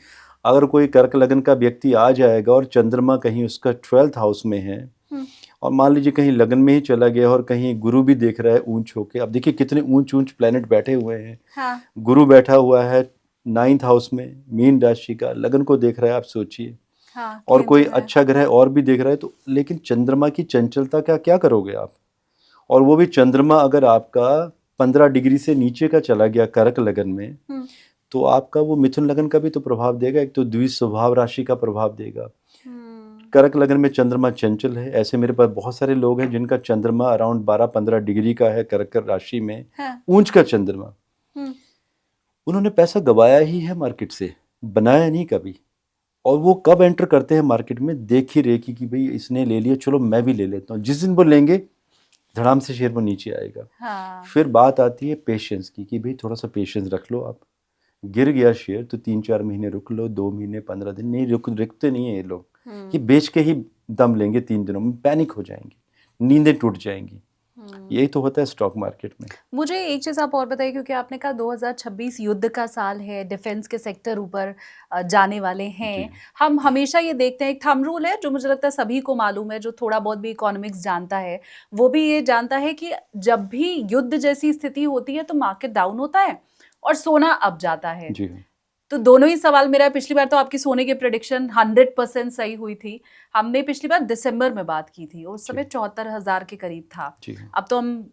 अगर कोई कर्क लगन का व्यक्ति आ जाएगा और चंद्रमा कहीं उसका 12th हाउस में है और मान लीजिए कहीं लगन में ही चला गया और कहीं गुरु भी देख रहा है ऊंच होके। अब देखिए कितने ऊंच ऊंच प्लेनेट बैठे हुए हैं। हाँ। गुरु बैठा हुआ है 9th हाउस में, मीन राशि का, लगन को देख रहा है, आप सोचिए। हाँ, और कोई केतु है। अच्छा ग्रह और भी देख रहा है, तो लेकिन चंद्रमा की चंचलता का क्या करोगे आप। और वो भी चंद्रमा अगर आपका 15 डिग्री से नीचे का चला गया कर्क लगन में, तो आपका वो मिथुन लगन का भी तो प्रभाव देगा। एक तो द्वि स्वभाव राशि का प्रभाव देगा। कर्क लगन में चंद्रमा चंचल है। ऐसे मेरे पास बहुत सारे लोग हैं जिनका चंद्रमा अराउंड 12-15 डिग्री का है कर्क राशि में, ऊंच का चंद्रमा। उन्होंने पैसा गवाया ही है मार्केट से, बनाया नहीं कभी। और वो कब एंटर करते हैं मार्केट में, देख ही रेखी कि भाई इसने ले लिया, चलो मैं भी ले लेता हूँ। जिस दिन वो लेंगे धड़ाम से शेयर वो नीचे आएगा। हाँ। फिर बात आती है पेशेंस की कि भाई थोड़ा सा पेशेंस रख लो। आप गिर गया शेयर तो 3-4 महीने रुक लो, 2 महीने 15 दिन नहीं रुकते नहीं है ये लोग, कि बेच के ही दम लेंगे 3 दिनों में, पैनिक हो जाएंगे, नींदें टूट जाएंगी। यही तो होता है स्टॉक मार्केट में। मुझे एक चीज़ आप और बताइए, क्योंकि आपने कहा 2026 युद्ध का साल है, डिफेंस के सेक्टर ऊपर जाने वाले हैं। हम हमेशा ये देखते हैं, एक थंब रूल है जो मुझे लगता है सभी को मालूम है, जो थोड़ा बहुत भी इकोनॉमिक्स जानता है वो भी ये जानता है कि जब भी युद्ध जैसी स्थिति होती है तो मार्केट डाउन होता है और सोना अप जाता है। जी। तो दोनों ही सवाल मेरा है। पिछली बार तो आपकी सोने की प्रेडिक्शन 100% सही हुई थी। हमने पिछली बार दिसंबर में बात की थी, उस समय 74,000 के करीब था। अब तो हम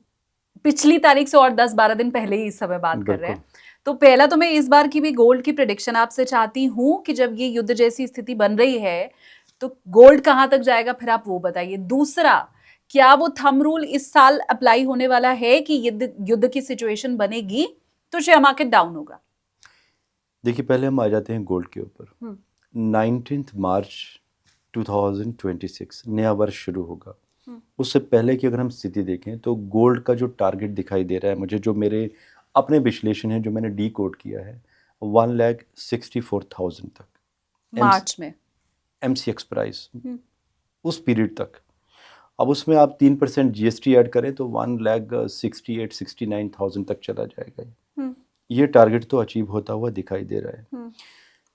पिछली तारीख से और 10-12 दिन पहले ही इस समय बात कर रहे हैं। तो पहला तो मैं इस बार की भी गोल्ड की प्रेडिक्शन आपसे चाहती हूँ कि जब ये युद्ध जैसी स्थिति बन रही है तो गोल्ड कहाँ तक जाएगा, फिर आप वो बताइए। दूसरा, क्या वो थंब रूल इस साल अप्लाई होने वाला है कि युद्ध की सिचुएशन बनेगी तो शेयर मार्केट डाउन होगा? देखिए पहले हम आ जाते हैं गोल्ड के ऊपर। 19 मार्च 2026 नया वर्ष शुरू होगा। उससे पहले की अगर हम स्थिति देखें तो गोल्ड का जो टारगेट दिखाई दे रहा है मुझे, जो मेरे अपने विश्लेषण है जो मैंने डी कोड किया है, 1,64,000 तक मार्च में MCX प्राइस उस पीरियड तक। अब उसमें आप 3% GST ऐड करें तो 1,68,69,000 तक चला जाएगा। ये टारगेट तो अचीव होता हुआ दिखाई दे रहा है।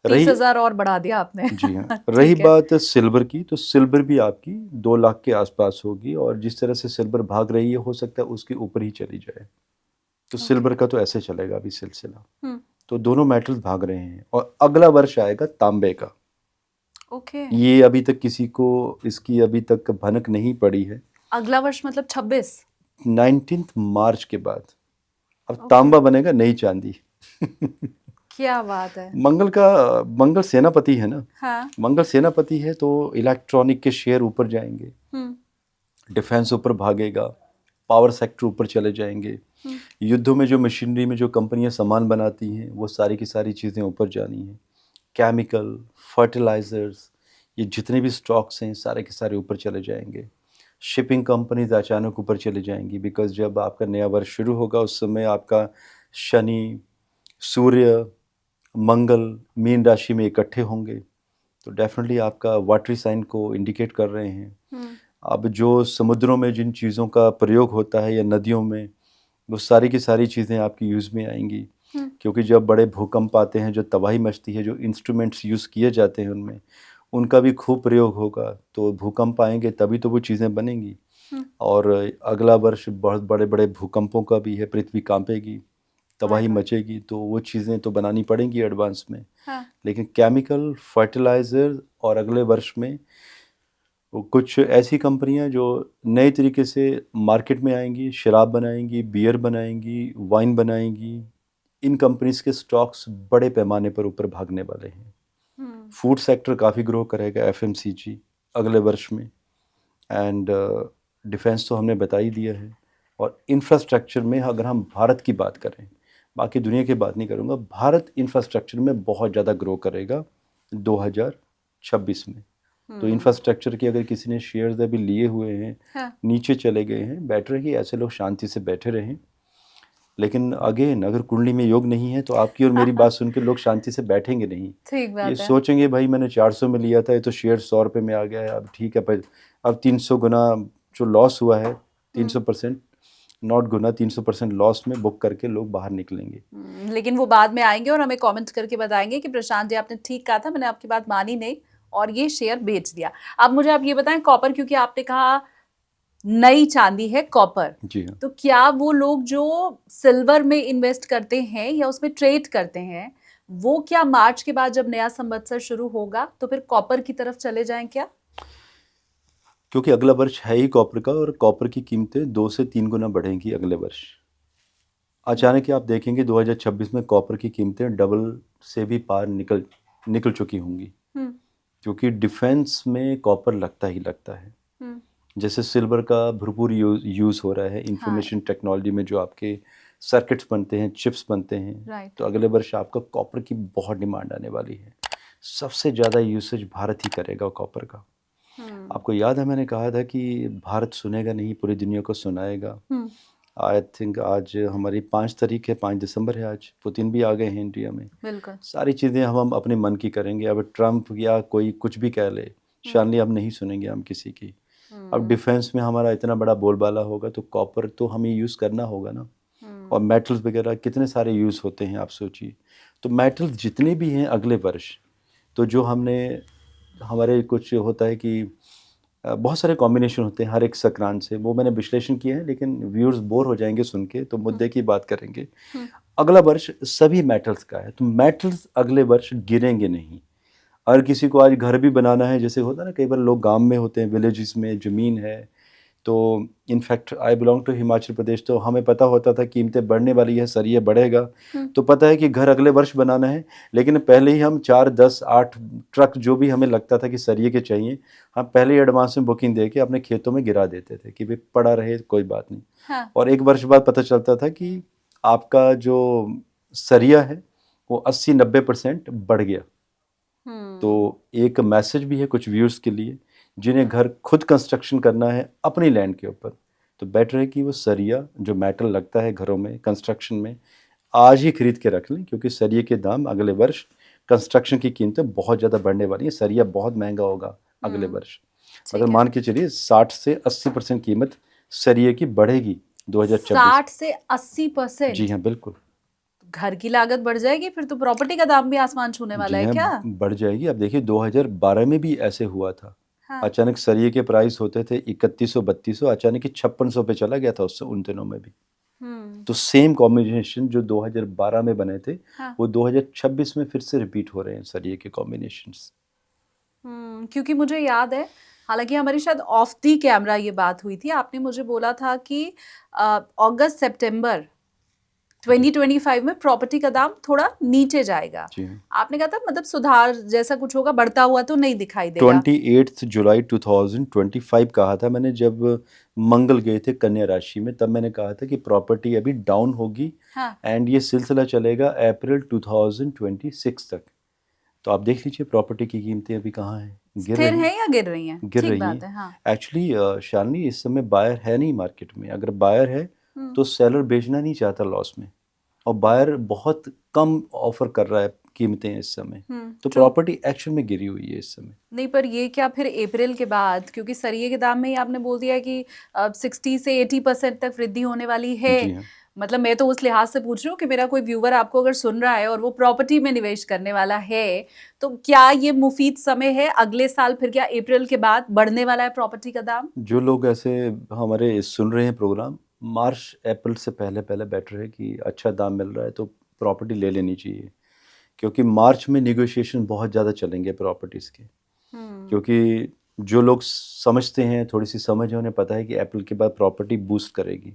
30,000 और बढ़ा दिया आपने। जी हाँ। रही बात सिल्वर की, तो सिल्वर भी आपकी 2 लाख के आसपास होगी, और जिस तरह से सिल्वर भाग रही है हो सकता है उसके ऊपर ही चली जाए। तो सिल्वर का तो ऐसे चलेगा अभी सिलसिला। तो दोनों मेटल्स भाग रहे हैं। और अगला वर्ष आएगा तांबे का। ये अभी तक किसी को इसकी अभी तक भनक नहीं पड़ी है। अगला वर्ष मतलब 26 19 मार्च के बाद अब तांबा बनेगा नई चांदी। क्या बात है। मंगल सेनापति है ना। हाँ। मंगल सेनापति है तो इलेक्ट्रॉनिक के शेयर ऊपर जाएंगे, डिफेंस ऊपर भागेगा, पावर सेक्टर ऊपर चले जाएंगे। युद्धों में जो मशीनरी में जो कंपनियां सामान बनाती हैं वो सारी की सारी चीज़ें ऊपर जानी हैं। केमिकल, फर्टिलाइजर्स, ये जितने भी स्टॉक्स हैं सारे के सारे ऊपर चले जाएंगे। शिपिंग कंपनीज अचानक ऊपर चले जाएंगी, बिकॉज जब आपका नया वर्ष शुरू होगा उस समय आपका शनि, सूर्य, मंगल मीन राशि में इकट्ठे होंगे, तो डेफिनेटली आपका वाटरी साइन को इंडिकेट कर रहे हैं। अब जो समुद्रों में जिन चीज़ों का प्रयोग होता है या नदियों में, वो सारी की सारी चीज़ें आपकी यूज़ में आएंगी। क्योंकि जब बड़े भूकंप आते हैं, जो तबाही मचती है, जो इंस्ट्रूमेंट्स यूज़ किए जाते हैं उनमें, उनका भी खूब प्रयोग होगा। तो भूकंप आएंगे तभी तो वो चीज़ें बनेंगी। और अगला वर्ष बहुत बड़े बड़े भूकंपों का भी है, पृथ्वी कांपेगी, तबाही मचेगी, तो वो चीज़ें तो बनानी पड़ेंगी एडवांस में। लेकिन केमिकल, फर्टिलाइज़र, और अगले वर्ष में वो कुछ ऐसी कंपनियां जो नए तरीके से मार्केट में आएंगी, शराब बनाएंगी, बियर बनाएंगी, वाइन बनाएंगी। इन कंपनीज के स्टॉक्स बड़े पैमाने पर ऊपर भागने वाले हैं। फूड सेक्टर काफ़ी ग्रो करेगा, FMCG अगले वर्ष में। एंड डिफेंस तो हमने बता ही दिया है। और इंफ्रास्ट्रक्चर में अगर हम भारत की बात करें, बाकी दुनिया की बात नहीं करूँगा, भारत इंफ्रास्ट्रक्चर में बहुत ज़्यादा ग्रो करेगा 2026 में। तो इंफ्रास्ट्रक्चर के अगर किसी ने शेयर्स अभी लिए हुए हैं, हाँ। नीचे चले गए हैं, बेटर है कि ऐसे लोग शांति से बैठे रहें। लेकिन अगेन अगर कुंडली में योग नहीं है तो आपकी और मेरी बात सुन के लोग शांति से बैठेंगे नहीं। ठीक बात ये है। सोचेंगे भाई मैंने 400 में लिया था, ये तो शेयर 100 रुपये में आ गया है, अब ठीक है पर अब 300 गुना जो लॉस हुआ है, 300% नॉट गुना 300% लॉस में बुक करके लोग बाहर निकलेंगे। लेकिन वो बाद में आएंगे और हमें कमेंट करके बताएंगे कि प्रशांत जी आपने ठीक कहा था, मैंने आपकी बात मानी नहीं और ये शेयर बेच दिया। अब मुझे आप ये बताएं, कॉपर, क्योंकि आपने कहा नई चांदी है कॉपर, जी हाँ। तो क्या वो लोग जो सिल्वर में इन्वेस्ट करते हैं या उसमें ट्रेड करते हैं, वो क्या मार्च के बाद जब नया संवत्सर शुरू होगा तो फिर कॉपर की तरफ चले जाएं क्या? क्योंकि अगला वर्ष है ही कॉपर का और कॉपर की कीमतें 2 से 3 गुना बढ़ेंगी अगले वर्ष। अचानक ही आप देखेंगे 2026 में कॉपर की कीमतें डबल से भी पार निकल चुकी होंगी, क्योंकि डिफेंस में कॉपर लगता ही लगता है। जैसे सिल्वर का भरपूर यूज़ हो रहा है इंफॉर्मेशन टेक्नोलॉजी में, जो आपके सर्किट्स बनते हैं, चिप्स बनते हैं, तो अगले वर्ष आपका कॉपर की बहुत डिमांड आने वाली है। सबसे ज़्यादा यूसेज भारत ही करेगा कॉपर का। आपको याद है मैंने कहा था कि भारत सुनेगा नहीं, पूरी दुनिया को सुनाएगा। आई थिंक आज हमारी 5 तारीख है, 5 दिसंबर है आज, पुतिन भी आ गए हैं इंडिया में। बिल्कुल। सारी चीज़ें हम अपने मन की करेंगे। अब ट्रम्प या कोई कुछ भी कह ले, शानली अब नहीं सुनेंगे हम किसी की। अब डिफेंस में हमारा इतना बड़ा बोलबाला होगा तो कॉपर तो हमें यूज़ करना होगा ना। और मेटल्स वगैरह कितने सारे यूज़ होते हैं आप सोचिए। तो मेटल्स जितने भी हैं अगले वर्ष, तो जो हमारे कुछ होता है कि बहुत सारे कॉम्बिनेशन होते हैं हर एक संक्रांत से, वो मैंने विश्लेषण किए हैं, लेकिन व्यूअर्स बोर हो जाएंगे सुन के, तो मुद्दे की बात करेंगे। अगला वर्ष सभी मेटल्स का है, तो मेटल्स अगले वर्ष गिरेंगे नहीं। अगर किसी को आज घर भी बनाना है, जैसे होता है ना, कई बार लोग गांव में होते हैं, विलेजेस में ज़मीन है, तो in fact I belong to Himachal Pradesh, तो हमें पता होता था कीमतें बढ़ने वाली है, सरिया बढ़ेगा, तो पता है कि घर अगले वर्ष बनाना है, लेकिन पहले ही हम 4, 10, 8 ट्रक जो भी हमें लगता था कि सरिये के चाहिए, हम पहले ही एडवांस में बुकिंग दे के अपने खेतों में गिरा देते थे कि भाई पड़ा रहे कोई बात नहीं। हाँ। और एक वर्ष बाद पता चलता था कि आपका जो सरिया है वो 80-90% बढ़ गया। तो एक मैसेज भी है कुछ व्यूअर्स के लिए जिन्हें घर खुद कंस्ट्रक्शन करना है अपनी लैंड के ऊपर, तो बेटर है कि वो सरिया जो मेटल लगता है घरों में कंस्ट्रक्शन में आज ही खरीद के रख लें, क्योंकि सरिये के दाम अगले वर्ष कंस्ट्रक्शन की कीमतें बहुत ज़्यादा बढ़ने वाली हैं। सरिया बहुत महंगा होगा अगले वर्ष, अगर मान के चलिए 60 से 80% कीमत सरिये की बढ़ेगी 2026। 60 से 80%? जी हाँ बिल्कुल। घर की लागत बढ़ जाएगी, फिर तो प्रॉपर्टी का दाम भी आसमान छूने वाला है क्या? बढ़ जाएगी। अब देखिए 2012 में भी ऐसे हुआ था। हाँ। अचानक सरिये के प्राइस होते थे 3100-3200, अचानक ही 5600 पे चला गया था उससे उन दिनों में भी। तो सेम कॉम्बिनेशन जो 2012 में बने थे, हाँ। वो 2026 में फिर से रिपीट हो रहे हैं सरिये के कॉम्बिनेशंस। क्योंकि मुझे याद है, हालांकि हमारी शायद ऑफ दी कैमरा ये बात हुई थी, आपने मुझे बोला था कि अगस्त सितंबर 2025 में प्रॉपर्टी का दाम थोड़ा नीचे जाएगा। आपने कहा था मतलब सुधार जैसा कुछ होगा, बढ़ता हुआ तो नहीं दिखाई देगा। 28 जुलाई 2025 कहा था मैंने, जब मंगल गए थे कन्या राशि में, तब मैंने कहा था कि प्रॉपर्टी अभी डाउन होगी। हाँ। एंड ये सिलसिला चलेगा अप्रैल 2026 तक। तो आप देख लीजिए प्रॉपर्टी की कीमतें अभी कहाँ हैं, स्थिर हैं या गिर रही हैं? गिर रही हैं। हाँ। एक्चुअली शालिनी इस समय बायर है नहीं मार्केट में। अगर बायर है तो सेलर बेचना नहीं चाहता लॉस में, और बायर बहुत कम ऑफर कर रहा है कीमतें इस समय, तो प्रॉपर्टी एक्चुअल में गिरी हुई है इस समय। नहीं, पर ये क्या फिर अप्रैल के बाद, क्योंकि सरिये के दाम में ही आपने बोल दिया कि 60 से 80% तक वृद्धि होने वाली है। जी हाँ। मतलब मैं तो उस लिहाज से पूछ रही हूँ कि मेरा कोई व्यूवर आपको अगर सुन रहा है और वो प्रॉपर्टी में निवेश करने वाला है, तो क्या ये मुफीद समय है अगले साल, फिर क्या अप्रैल के बाद बढ़ने वाला है प्रॉपर्टी का दाम? जो लोग ऐसे हमारे सुन रहे हैं प्रोग्राम, मार्च अप्रैल से पहले बेटर है कि अच्छा दाम मिल रहा है तो प्रॉपर्टी ले लेनी चाहिए, क्योंकि मार्च में नेगोशिएशन बहुत ज़्यादा चलेंगे प्रॉपर्टीज़ के। क्योंकि जो लोग समझते हैं, थोड़ी सी समझ है, उन्हें पता है कि अप्रैल के बाद प्रॉपर्टी बूस्ट करेगी।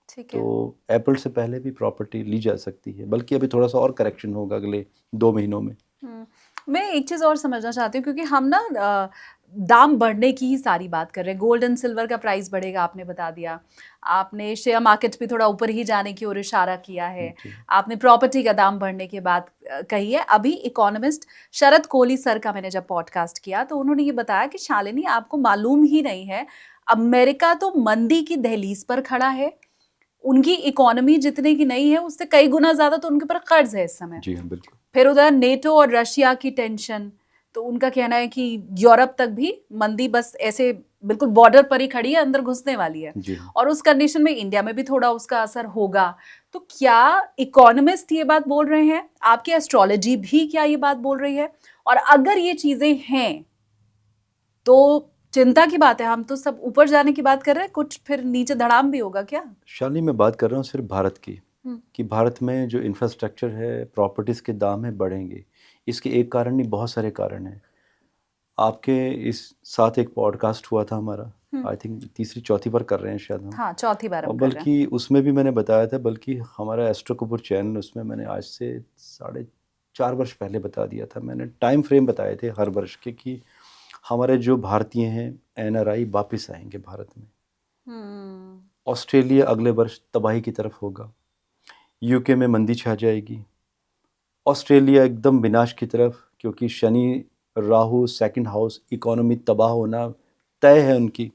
ठीक है। तो अप्रैल से पहले भी प्रॉपर्टी ली जा सकती है, बल्कि अभी थोड़ा सा और करेक्शन होगा अगले 2 महीनों में। मैं एक चीज़ और समझना चाहती हूँ, क्योंकि हम ना दाम बढ़ने की ही सारी बात कर रहे हैं। गोल्ड एंड सिल्वर का प्राइस बढ़ेगा, आपने बता दिया। आपने शेयर मार्केट भी थोड़ा ऊपर ही जाने की ओर इशारा किया है। जी। आपने प्रॉपर्टी का दाम बढ़ने की बात कही है। अभी इकोनॉमिस्ट शरद कोहली सर का मैंने जब पॉडकास्ट किया तो उन्होंने ये बताया कि शालिनी, आपको मालूम ही नहीं है, अमेरिका तो मंदी की दहलीज पर खड़ा है। उनकी इकोनॉमी जितने की नहीं है उससे कई गुना ज्यादा तो उनके ऊपर कर्ज है इस समय। जी हाँ, बिल्कुल। फिर उधर नेटो और रशिया की टेंशन, तो उनका कहना है कि यूरोप तक भी मंदी बस ऐसे बिल्कुल बॉर्डर पर ही खड़ी है, अंदर घुसने वाली है। जी हाँ। और उस कंडीशन में इंडिया में भी थोड़ा उसका असर होगा। तो क्या इकोनॉमिस्ट ये बात बोल रहे हैं? आपकी एस्ट्रोलॉजी भी क्या ये बात बोल रही है? और अगर ये चीजें हैं तो चिंता की बात है। हम तो सब ऊपर जाने की बात कर रहे हैं, कुछ फिर नीचे धड़ाम भी होगा क्या? शालिनी, मैं बात कर रहा हूँ सिर्फ भारत की, हम्म। कि भारत में जो इंफ्रास्ट्रक्चर है, प्रॉपर्टीज़ के दाम है, बढ़ेंगे। इसके एक कारण नहीं, बहुत सारे कारण हैं। आपके इस साथ एक पॉडकास्ट हुआ था हमारा, आई थिंक तीसरी चौथी बार कर रहे हैं शायद हम। हाँ, चौथी बार और हम कर रहे हैं। बल्कि उसमें भी मैंने बताया था, बल्कि हमारा एस्ट्रो कपूर चैनल, उसमें मैंने आज से 4.5 वर्ष पहले बता दिया था। मैंने टाइम फ्रेम बताए थे हर वर्ष के, कि हमारे जो भारतीय हैं एनआरआई वापस आएंगे भारत में। ऑस्ट्रेलिया अगले वर्ष तबाही की तरफ होगा। यूके में मंदी छा जाएगी। ऑस्ट्रेलिया एकदम विनाश की तरफ, क्योंकि Shani Rahu second house, economy तबाह होना तय है उनकी।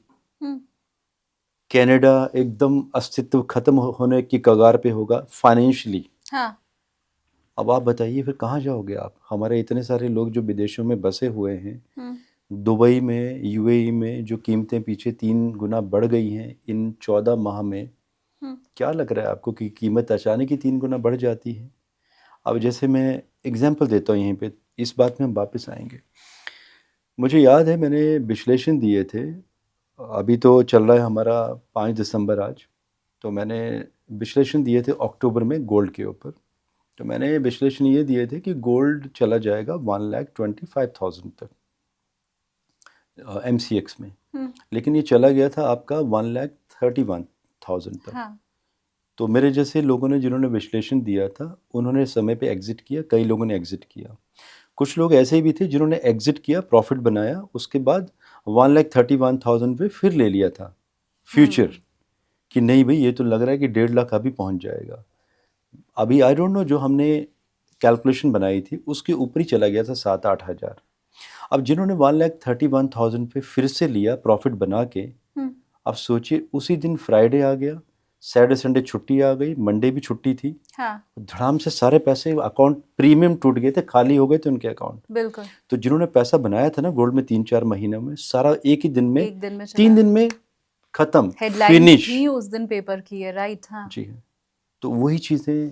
कनाडा एकदम अस्तित्व खत्म होने की कगार पे होगा फाइनेंशियली। हाँ। अब आप बताइए फिर कहाँ जाओगे आप? हमारे इतने सारे लोग जो विदेशों में बसे हुए हैं, दुबई में, यूएई में जो कीमतें पीछे 3 गुना बढ़ गई हैं इन 14 माह में, क्या लग रहा है आपको कि कीमत अचानक ही 3 गुना बढ़ जाती है? अब जैसे मैं एग्जांपल देता हूँ यहीं पे, इस बात में हम वापस आएंगे। मुझे याद है मैंने विश्लेषण दिए थे, अभी तो चल रहा है हमारा 5 दिसंबर आज, तो मैंने विश्लेषण दिए थे अक्टूबर में गोल्ड के ऊपर। तो मैंने विश्लेषण ये दिए थे कि गोल्ड चला जाएगा 1,25,000 तक MCX में, लेकिन ये चला गया था आपका 1,31,000 तक। हाँ। तो मेरे जैसे लोगों ने जिन्होंने विश्लेषण दिया था, उन्होंने समय पे एग्जिट किया, कई लोगों ने एग्जिट किया। कुछ लोग ऐसे भी थे जिन्होंने एग्जिट किया, प्रॉफिट बनाया, उसके बाद 1,31,000 पे फिर ले लिया था फ्यूचर, कि नहीं भाई ये तो लग रहा है कि 1.5 लाख अभी पहुंच जाएगा। अभी आई डोंट नो, जो हमने कैलकुलेशन बनाई थी उसके ऊपर ही चला गया था 7-8 हज़ार। अब जिन्होंने 1,31,000 पे फिर से लिया प्रॉफिट बना के, अब सोचिए उसी दिन फ्राइडे आ गया, सैटरडे संडे छुट्टी आ गई, मंडे भी छुट्टी थी। हाँ। धड़ाम से सारे पैसे अकाउंट प्रीमियम टूट गए थे, खाली हो गए थे उनके अकाउंट। बिल्कुल। तो जिन्होंने पैसा बनाया था ना गोल्ड में 3-4 महीनों में, सारा एक ही दिन में, एक दिन में 3 दिन में खत्म, हेडलाइन फिनिश। ही उस दिन पेपर की है, राइट? हाँ जी हाँ। तो वही चीज़ें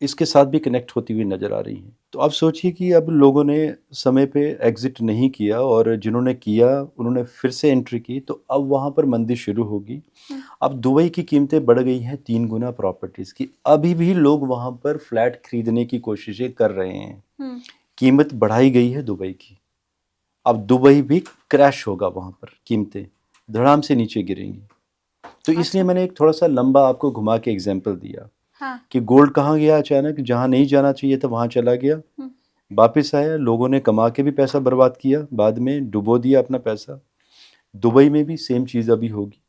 इसके साथ भी कनेक्ट होती हुई नज़र आ रही हैं। तो अब सोचिए कि अब लोगों ने समय पे एग्जिट नहीं किया, और जिन्होंने किया उन्होंने फिर से एंट्री की, तो अब वहाँ पर मंदी शुरू होगी। अब दुबई की कीमतें बढ़ गई हैं 3 गुना प्रॉपर्टीज़ की, अभी भी लोग वहाँ पर फ्लैट खरीदने की कोशिशें कर रहे हैं। कीमत बढ़ाई गई है दुबई की, अब दुबई भी क्रैश होगा, वहाँ पर कीमतें धड़ाम से नीचे गिरेंगी। तो इसलिए मैंने एक थोड़ा सा लंबा आपको घुमा के एग्जाम्पल दिया। हाँ। कि गोल्ड कहाँ गया अचानक, जहाँ नहीं जाना चाहिए था वहाँ चला गया, वापस आया, लोगों ने कमा के भी पैसा बर्बाद किया, बाद में डुबो दिया अपना पैसा। दुबई में भी सेम चीज़ अभी होगी।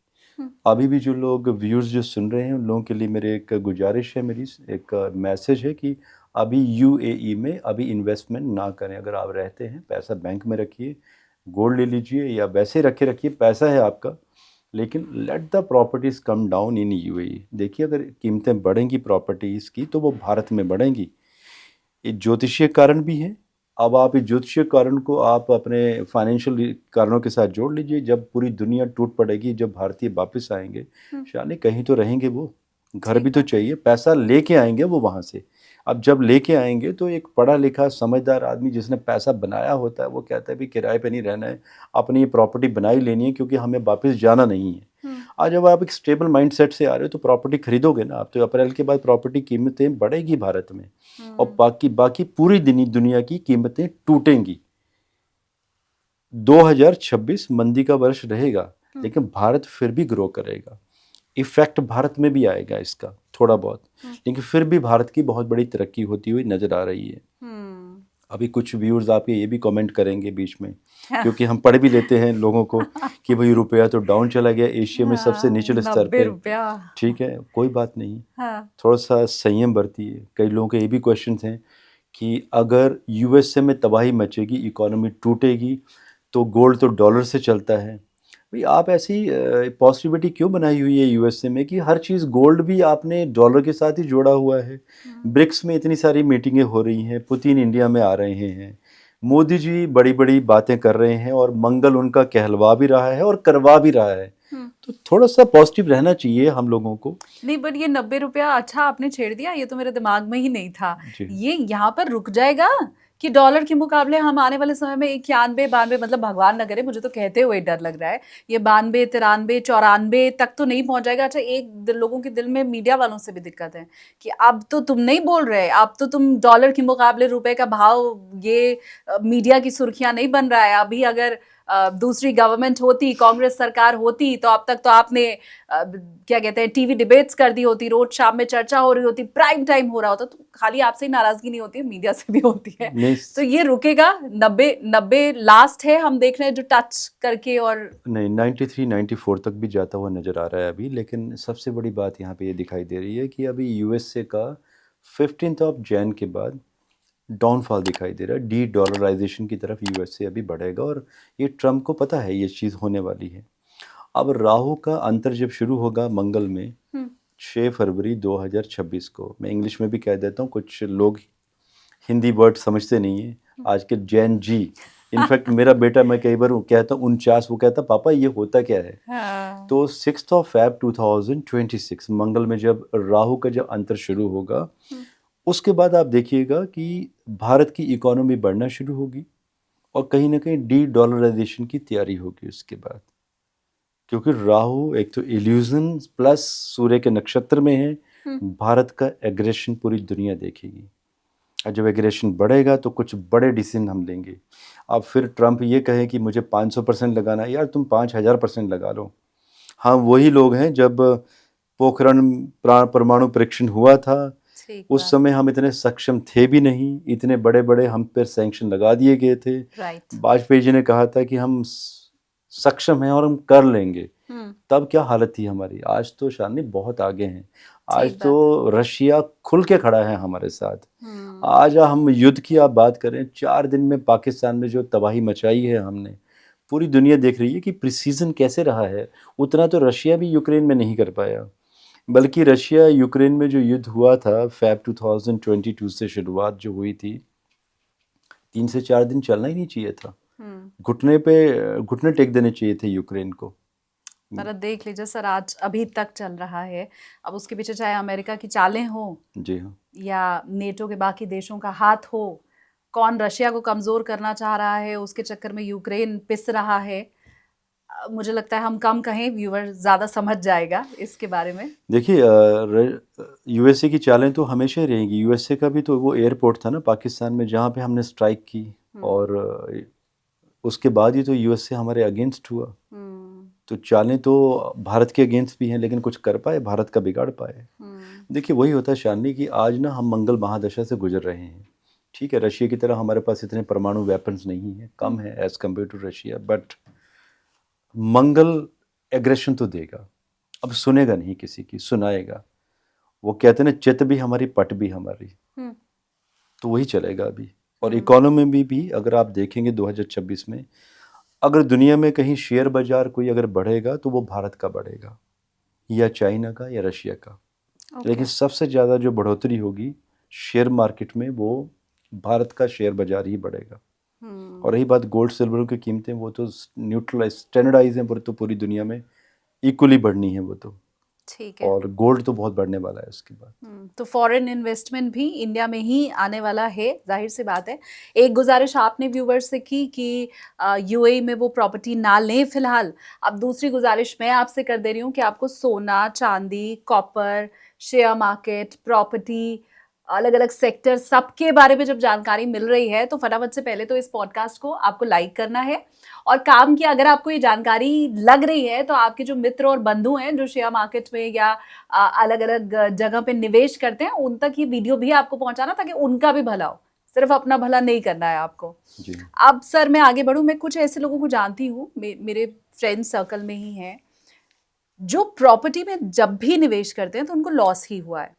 अभी भी जो लोग व्यूअर्स जो सुन रहे हैं उन लोगों के लिए मेरे एक गुजारिश है, मेरी एक मैसेज है कि अभी यूएई में अभी इन्वेस्टमेंट ना करें। अगर आप रहते हैं, पैसा बैंक में रखिए, गोल्ड ले लीजिए, या वैसे रखिए, पैसा है आपका, लेकिन let the properties come down in UAE. देखिए अगर कीमतें बढ़ेंगी प्रॉपर्टीज़ की तो वो भारत में बढ़ेंगी। ये ज्योतिषीय कारण भी है। अब आप इस ज्योतिषीय कारण को आप अपने फाइनेंशियल कारणों के साथ जोड़ लीजिए। जब पूरी दुनिया टूट पड़ेगी, जब भारतीय वापस आएंगे, शायद कहीं तो रहेंगे वो, घर भी तो चाहिए, पैसा लेके आएंगे वो वहाँ से। अब जब लेके आएंगे तो एक पढ़ा लिखा समझदार आदमी जिसने पैसा बनाया होता है वो कहता है भी किराए पे नहीं रहना है, अपनी ये प्रॉपर्टी बनाई लेनी है, क्योंकि हमें वापस जाना नहीं है। आज जब आप एक स्टेबल माइंडसेट से आ रहे हो तो प्रॉपर्टी खरीदोगे ना आप, तो अप्रैल के बाद प्रॉपर्टी कीमतें बढ़ेगी भारत में, और बाकी पूरी दुनिया की कीमतें टूटेंगी। 2026 मंदी का वर्ष रहेगा, लेकिन भारत फिर भी ग्रो करेगा। इफेक्ट भारत में भी आएगा इसका थोड़ा बहुत, लेकिन फिर भी भारत की बहुत बड़ी तरक्की होती हुई नजर आ रही है। अभी कुछ व्यूअर्स आपके ये भी कमेंट करेंगे बीच में, क्योंकि हम पढ़ भी लेते हैं लोगों को कि भाई रुपया तो डाउन चला गया एशिया में सबसे निचले स्तर 90 पे। रुपया। ठीक है, कोई बात नहीं, हाँ। थोड़ा सा संयम बरतिए। कई लोगों के ये भी क्वेश्चन हैं कि अगर यूएसए में तबाही मचेगी, इकोनॉमी टूटेगी, तो गोल्ड तो डॉलर से चलता है। भाई आप ऐसी पॉसिबिलिटी क्यों बनाई हुई है यूएसए में कि हर चीज़ गोल्ड भी आपने डॉलर के साथ ही जोड़ा हुआ है। ब्रिक्स में इतनी सारी मीटिंगें हो रही हैं, पुतिन इंडिया में आ रहे हैं, मोदी जी बड़ी बड़ी बातें कर रहे हैं और मंगल उनका कहलवा भी रहा है और करवा भी रहा है। तो थोड़ा सा पॉजिटिव रहना चाहिए हम लोगों को। नहीं, बट ये 90 रुपया अच्छा आपने छेड़ दिया, ये तो मेरे दिमाग में ही नहीं था। जी। ये यहाँ पर रुक जाएगा कि डॉलर के मुकाबले हम आने वाले समय में 91-92, मतलब भगवान न करे, मुझे तो कहते हुए डर लग रहा है, ये 92, 93, 94 तक तो नहीं पहुंच जाएगा। अच्छा, लोगों के दिल में, मीडिया वालों से भी दिक्कत है कि अब तो तुम नहीं बोल रहे, अब तो तुम डॉलर के मुकाबले रुपए का भाव, ये मीडिया की सुर्खियां नहीं बन रहा है। अभी अगर दूसरी गवर्नमेंट होती, कांग्रेस सरकार होती, तो अब तक तो आपने क्या कहते हैं, टीवी डिबेट्स कर दी होती, रोज शाम में चर्चा हो रही होती, प्राइम टाइम हो रहा होता। तो खाली आपसे ही नाराजगी नहीं होती है, मीडिया से भी होती है। तो ये रुकेगा? 90 लास्ट है, हम देख रहे हैं जो टच करके, और नहीं, 93 94 तक भी जाता हुआ नजर आ रहा है अभी। लेकिन सबसे बड़ी बात यहाँ पे ये दिखाई दे रही है कि अभी यूएसए का 15 जैन के बाद डाउनफॉल दिखाई दे रहा है। डी डॉलराइजेशन की तरफ यूएसए अभी बढ़ेगा और ये ट्रम्प को पता है ये चीज़ होने वाली है। अब राहु का अंतर जब शुरू होगा मंगल में 6 फरवरी 2026 को, मैं इंग्लिश में भी कह देता हूँ, कुछ लोग हिंदी वर्ड समझते नहीं है आज के जैन जी। इनफैक्ट मेरा बेटा, मैं कई बार कहता हूँ 49, वो कहता पापा ये होता क्या है। हाँ। तो 6 Feb 2026 मंगल में जब राहु का जब अंतर शुरू होगा, उसके बाद आप देखिएगा कि भारत की इकोनॉमी बढ़ना शुरू होगी और कहीं ना कहीं डी डॉलराइजेशन की तैयारी होगी उसके बाद। क्योंकि राहु एक तो इल्यूजन प्लस सूर्य के नक्षत्र में है, भारत का एग्रेशन पूरी दुनिया देखेगी। और जब एग्रेशन बढ़ेगा तो कुछ बड़े डिसीजन हम लेंगे। अब फिर ट्रम्प ये कहे कि मुझे 500% लगाना है, यार तुम 5000% लगा लो। हाँ, वही लोग हैं, जब पोखरण परमाणु परीक्षण हुआ था उस समय हम इतने सक्षम थे भी नहीं, इतने बड़े बड़े हम पर सैंक्शन लगा दिए गए थे। वाजपेयी जी ने कहा था कि हम सक्षम हैं और हम कर लेंगे, तब क्या हालत थी हमारी। आज तो शानी बहुत आगे हैं, आज तो रशिया खुल के खड़ा है हमारे साथ। आज हम युद्ध की आप बात करें, 4 दिन में पाकिस्तान में जो तबाही मचाई है हमने, पूरी दुनिया देख रही है कि प्रिसीजन कैसे रहा है। उतना तो रशिया भी यूक्रेन में नहीं कर पाया, बल्कि रशिया यूक्रेन में जो युद्ध हुआ था फेब 2022 से शुरुआत जो हुई थी, 3 से 4 दिन चलना ही नहीं चाहिए था। घुटने टेक देने चाहिए थे यूक्रेन को। पर देख लीजिए सर, आज अभी तक चल रहा है। अब उसके पीछे चाहे अमेरिका की चालें हो, जी हाँ, या नेटो के बाकी देशों का हाथ हो, कौन रशिया को कमजोर करना चाह रहा है, उसके चक्कर में यूक्रेन पिस रहा है। मुझे लगता है हम कम कहें, व्यूअर ज़्यादा समझ जाएगा इसके बारे में। देखिए, यूएसए की चालें तो हमेशा ही रहेंगी। यूएसए का भी तो वो एयरपोर्ट था ना पाकिस्तान में, जहाँ पे हमने स्ट्राइक की, और उसके बाद ही तो यूएसए हमारे अगेंस्ट हुआ। तो चालें तो भारत के अगेंस्ट भी हैं, लेकिन कुछ कर पाए, भारत का बिगाड़ पाए। देखिए, वही होता है शालिनी कि आज ना हम मंगल महादशा से गुजर रहे हैं। ठीक है, रशिया की तरह हमारे पास इतने परमाणु वेपन्स नहीं है, कम है as compare to Russia, but Mangal aggression तो देगा। अब सुनेगा नहीं किसी की, सुनाएगा। वो कहते हैं ना, चित भी हमारी पट भी हमारी, तो वही चलेगा अभी। और इकोनॉमी में भी अगर आप देखेंगे 2026 में, अगर दुनिया में कहीं शेयर बाजार कोई अगर बढ़ेगा तो वो भारत का बढ़ेगा, या चाइना का, या रशिया का। लेकिन सबसे ज़्यादा जो बढ़ोतरी होगी शेयर मार्केट में, वो भारत का शेयर बाजार ही बढ़ेगा। और रही बात गोल्ड सिल्वर की कीमतें, वो तो न्यूट्रलाइज स्टैंडर्डाइज हैं, तो पूरी दुनिया में इक्वली बढ़नी है वो तो। ठीक है। और गोल्ड तो बहुत बढ़ने वाला है उसके बाद। तो फॉरेन इन्वेस्टमेंट भी इंडिया में ही आने वाला है, जाहिर सी बात है। एक गुजारिश आपने व्यूवर्स से की कि यूएई में वो प्रॉपर्टी ना लें फिलहाल। अब दूसरी गुजारिश मैं आपसे कर दे रही हूँ कि आपको सोना, चांदी, कॉपर, शेयर मार्केट, प्रॉपर्टी, अलग अलग सेक्टर, सबके बारे में जब जानकारी मिल रही है, तो फटाफट से पहले तो इस पॉडकास्ट को आपको लाइक करना है। और काम की, अगर आपको ये जानकारी लग रही है, तो आपके जो मित्र और बंधु हैं जो शेयर मार्केट में या अलग अलग जगह पे निवेश करते हैं, उन तक ये वीडियो भी आपको पहुंचाना, ताकि उनका भी भला हो। सिर्फ अपना भला नहीं करना है आपको। जी। अब सर मैं आगे बढ़ूं, मैं कुछ ऐसे लोगों को जानती हूँ, मेरे फ्रेंड सर्कल में ही हैं, जो प्रॉपर्टी में जब भी निवेश करते हैं तो उनको लॉस ही हुआ है।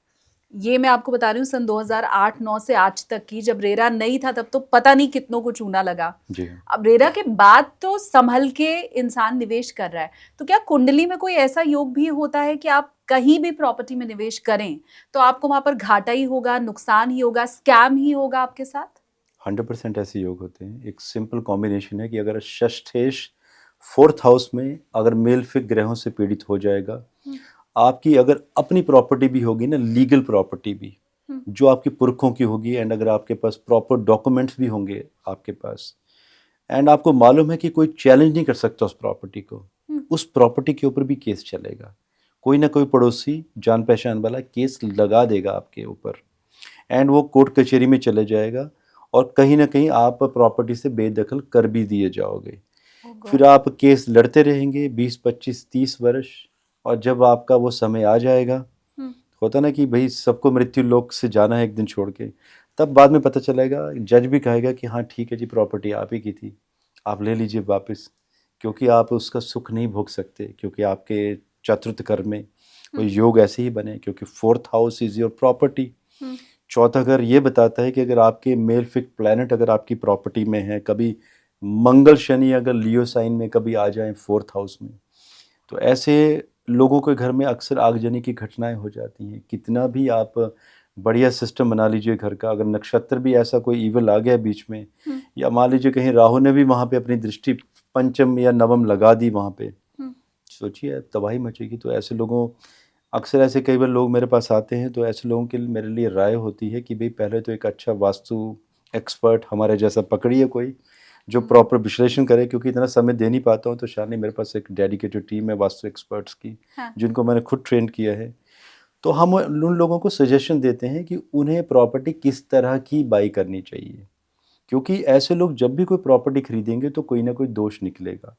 ये मैं आपको बता रही हूँ सन 2008-9 से आज तक की, जब रेरा नहीं था तब तो पता नहीं कितनों को चूना लगा। जी। अब रेरा के बाद तो संभल के इंसान निवेश कर रहा है। तो क्या कुंडली में कोई ऐसा योग भी होता है कि आप कहीं भी प्रॉपर्टी में निवेश करें तो आपको वहां पर घाटा ही होगा, नुकसान ही होगा, स्कैम ही होगा आपके साथ? 100% ऐसे योग होते हैं। एक सिंपल कॉम्बिनेशन है कि अगर षष्ठेश 4th हाउस में अगर मेलफिक ग्रहों से पीड़ित हो जाएगा, आपकी अगर अपनी प्रॉपर्टी भी होगी ना, लीगल प्रॉपर्टी भी, जो आपके पुरखों की होगी, एंड अगर आपके पास प्रॉपर डॉक्यूमेंट्स भी होंगे आपके पास, एंड आपको मालूम है कि कोई चैलेंज नहीं कर सकता उस प्रॉपर्टी को, उस प्रॉपर्टी के ऊपर भी केस चलेगा। कोई ना कोई पड़ोसी जान पहचान वाला केस लगा देगा आपके ऊपर, एंड वो कोर्ट कचहरी में चले जाएगा, और कहीं ना कहीं आप प्रॉपर्टी से बेदखल कर भी दिए जाओगे। फिर आप केस लड़ते रहेंगे 20, 25, 30 वर्ष, और जब आपका वो समय आ जाएगा, होता ना कि भाई सबको मृत्यु लोक से जाना है एक दिन छोड़ के, तब बाद में पता चलेगा, जज भी कहेगा कि हाँ ठीक है जी, प्रॉपर्टी आप ही की थी, आप ले लीजिए वापस, क्योंकि आप उसका सुख नहीं भोग सकते, क्योंकि आपके चतुर्थ घर में वो योग ऐसे ही बने, क्योंकि 4th house is your property. चौथा घर ये बताता है कि अगर आपके मेलफिक प्लैनेट अगर आपकी प्रॉपर्टी में है, कभी मंगल शनि अगर लियो साइन में कभी आ जाए 4th हाउस में, तो ऐसे लोगों के घर में अक्सर आगजनी की घटनाएं हो जाती हैं। कितना भी आप बढ़िया सिस्टम बना लीजिए घर का, अगर नक्षत्र भी ऐसा कोई इवल आ गया बीच में, या मान लीजिए कहीं राहु ने भी वहाँ पे अपनी दृष्टि पंचम या नवम लगा दी वहाँ पे, सोचिए तबाही मचेगी। तो ऐसे लोगों, अक्सर ऐसे कई बार लोग मेरे पास आते हैं, तो ऐसे लोगों के लिए मेरे लिए राय होती है कि भाई पहले तो एक अच्छा वास्तु एक्सपर्ट हमारे जैसा पकड़िए, कोई जो प्रॉपर विश्लेषण करे, क्योंकि इतना समय दे नहीं पाता हूँ। तो शानी मेरे पास एक डेडिकेटेड टीम है वास्तु एक्सपर्ट्स की, जिनको मैंने खुद ट्रेन किया है। तो हम उन लोगों को सजेशन देते हैं कि उन्हें प्रॉपर्टी किस तरह की बाई करनी चाहिए, क्योंकि ऐसे लोग जब भी कोई प्रॉपर्टी खरीदेंगे तो कोई ना कोई दोष निकलेगा।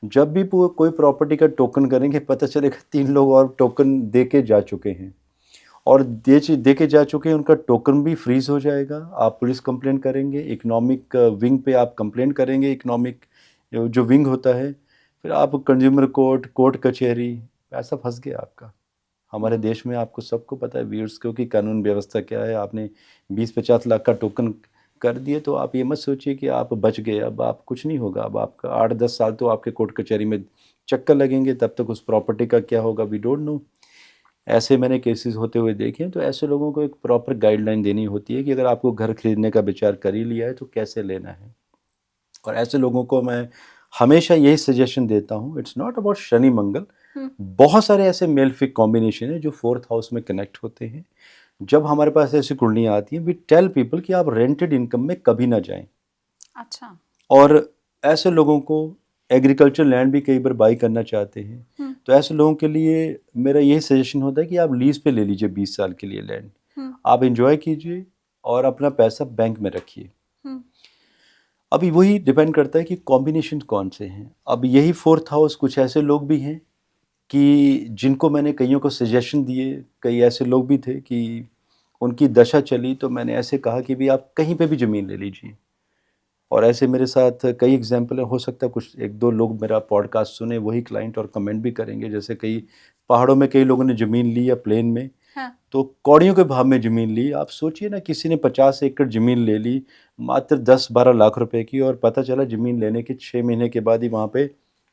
जब भी कोई प्रॉपर्टी का टोकन करेंगे, पता चलेगा 3 लोग और टोकन दे के जा चुके हैं, और दे के जा चुके हैं, उनका टोकन भी फ्रीज हो जाएगा। आप पुलिस कंप्लेंट करेंगे, इकोनॉमिक विंग पे आप कंप्लेंट करेंगे, इकोनॉमिक जो विंग होता है, फिर आप कंज्यूमर कोर्ट, कोर्ट कचहरी, पैसा फंस गया आपका। हमारे देश में आपको सबको पता है व्यूअर्स, क्योंकि कानून व्यवस्था क्या है। आपने 20-50 लाख का टोकन कर दिए, तो आप ये मत सोचिए कि आप बच गए, अब आप कुछ नहीं होगा। अब आपका 8-10 साल तो आपके कोर्ट कचहरी में चक्कर लगेंगे, तब तक उस प्रॉपर्टी का क्या होगा वी डोंट नो। ऐसे मैंने केसेस होते हुए देखे हैं। तो ऐसे लोगों को एक प्रॉपर गाइडलाइन देनी होती है कि अगर आपको घर खरीदने का विचार कर ही लिया है तो कैसे लेना है। और ऐसे लोगों को मैं हमेशा यही सजेशन देता हूँ, इट्स नॉट अबाउट शनि मंगल, बहुत सारे ऐसे मेलफिक कॉम्बिनेशन है जो 4th हाउस में कनेक्ट होते हैं। जब हमारे पास ऐसी कुंडलियाँ आती हैं, वी टेल पीपल कि आप रेंटेड इनकम में कभी ना जाएं। अच्छा। और ऐसे लोगों को एग्रीकल्चर लैंड भी कई बार बाई करना चाहते हैं, तो ऐसे लोगों के लिए मेरा यही सजेशन होता है कि आप लीज पे ले लीजिए 20 साल के लिए लैंड, आप एंजॉय कीजिए और अपना पैसा बैंक में रखिए। अभी वही डिपेंड करता है कि कॉम्बिनेशन कौन से हैं। अब यही 4th हाउस, कुछ ऐसे लोग भी हैं कि जिनको मैंने कईयों को सजेशन दिए, कई ऐसे लोग भी थे कि उनकी दशा चली, तो मैंने ऐसे कहा कि भी आप कहीं पे भी ज़मीन ले लीजिए। और ऐसे मेरे साथ कई एग्जाम्पल है, हो सकता है कुछ 1-2 लोग मेरा पॉडकास्ट सुने, वही क्लाइंट और कमेंट भी करेंगे। जैसे कई पहाड़ों में कई लोगों ने ज़मीन ली या प्लेन में, तो कौड़ियों के भाव में ज़मीन ली। आप सोचिए ना, किसी ने 50 एकड़ ज़मीन ले ली मात्र 10-12 लाख रुपए की, और पता चला ज़मीन लेने के 6 महीने के बाद ही वहाँ पे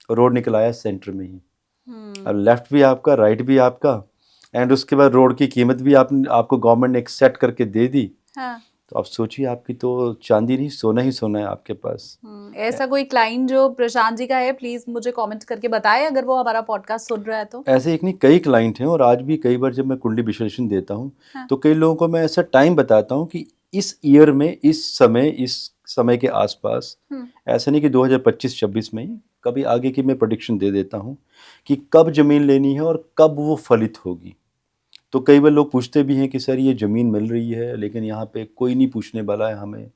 रोड निकल आया सेंटर में ही। अब लेफ्ट भी आपका, राइट भी आपका, एंड उसके बाद रोड की कीमत भी आपको गवर्नमेंट ने एक सेट करके दे दी। तो आप सोचिए, आपकी तो चांदी नहीं, सोना ही सोना है आपके पास। ऐसा कोई क्लाइंट जो प्रशांत जी का है, प्लीज मुझे कमेंट करके बताएं अगर वो हमारा पॉडकास्ट सुन रहा है तो। ऐसे एक नहीं, कई क्लाइंट हैं, और आज भी कई बार जब मैं कुंडली विश्लेषण देता हूँ, तो कई लोगों को मैं ऐसा टाइम बताता हूँ कि इस ईयर में, इस समय के आसपास, ऐसा नहीं कि 2025-26 में ही, कभी आगे की मैं प्रेडिक्शन दे देता हूँ कि कब ज़मीन लेनी है और कब वो फलित होगी। तो कई बार लोग पूछते भी हैं कि सर ये ज़मीन मिल रही है, लेकिन यहाँ पे कोई नहीं पूछने वाला है हमें,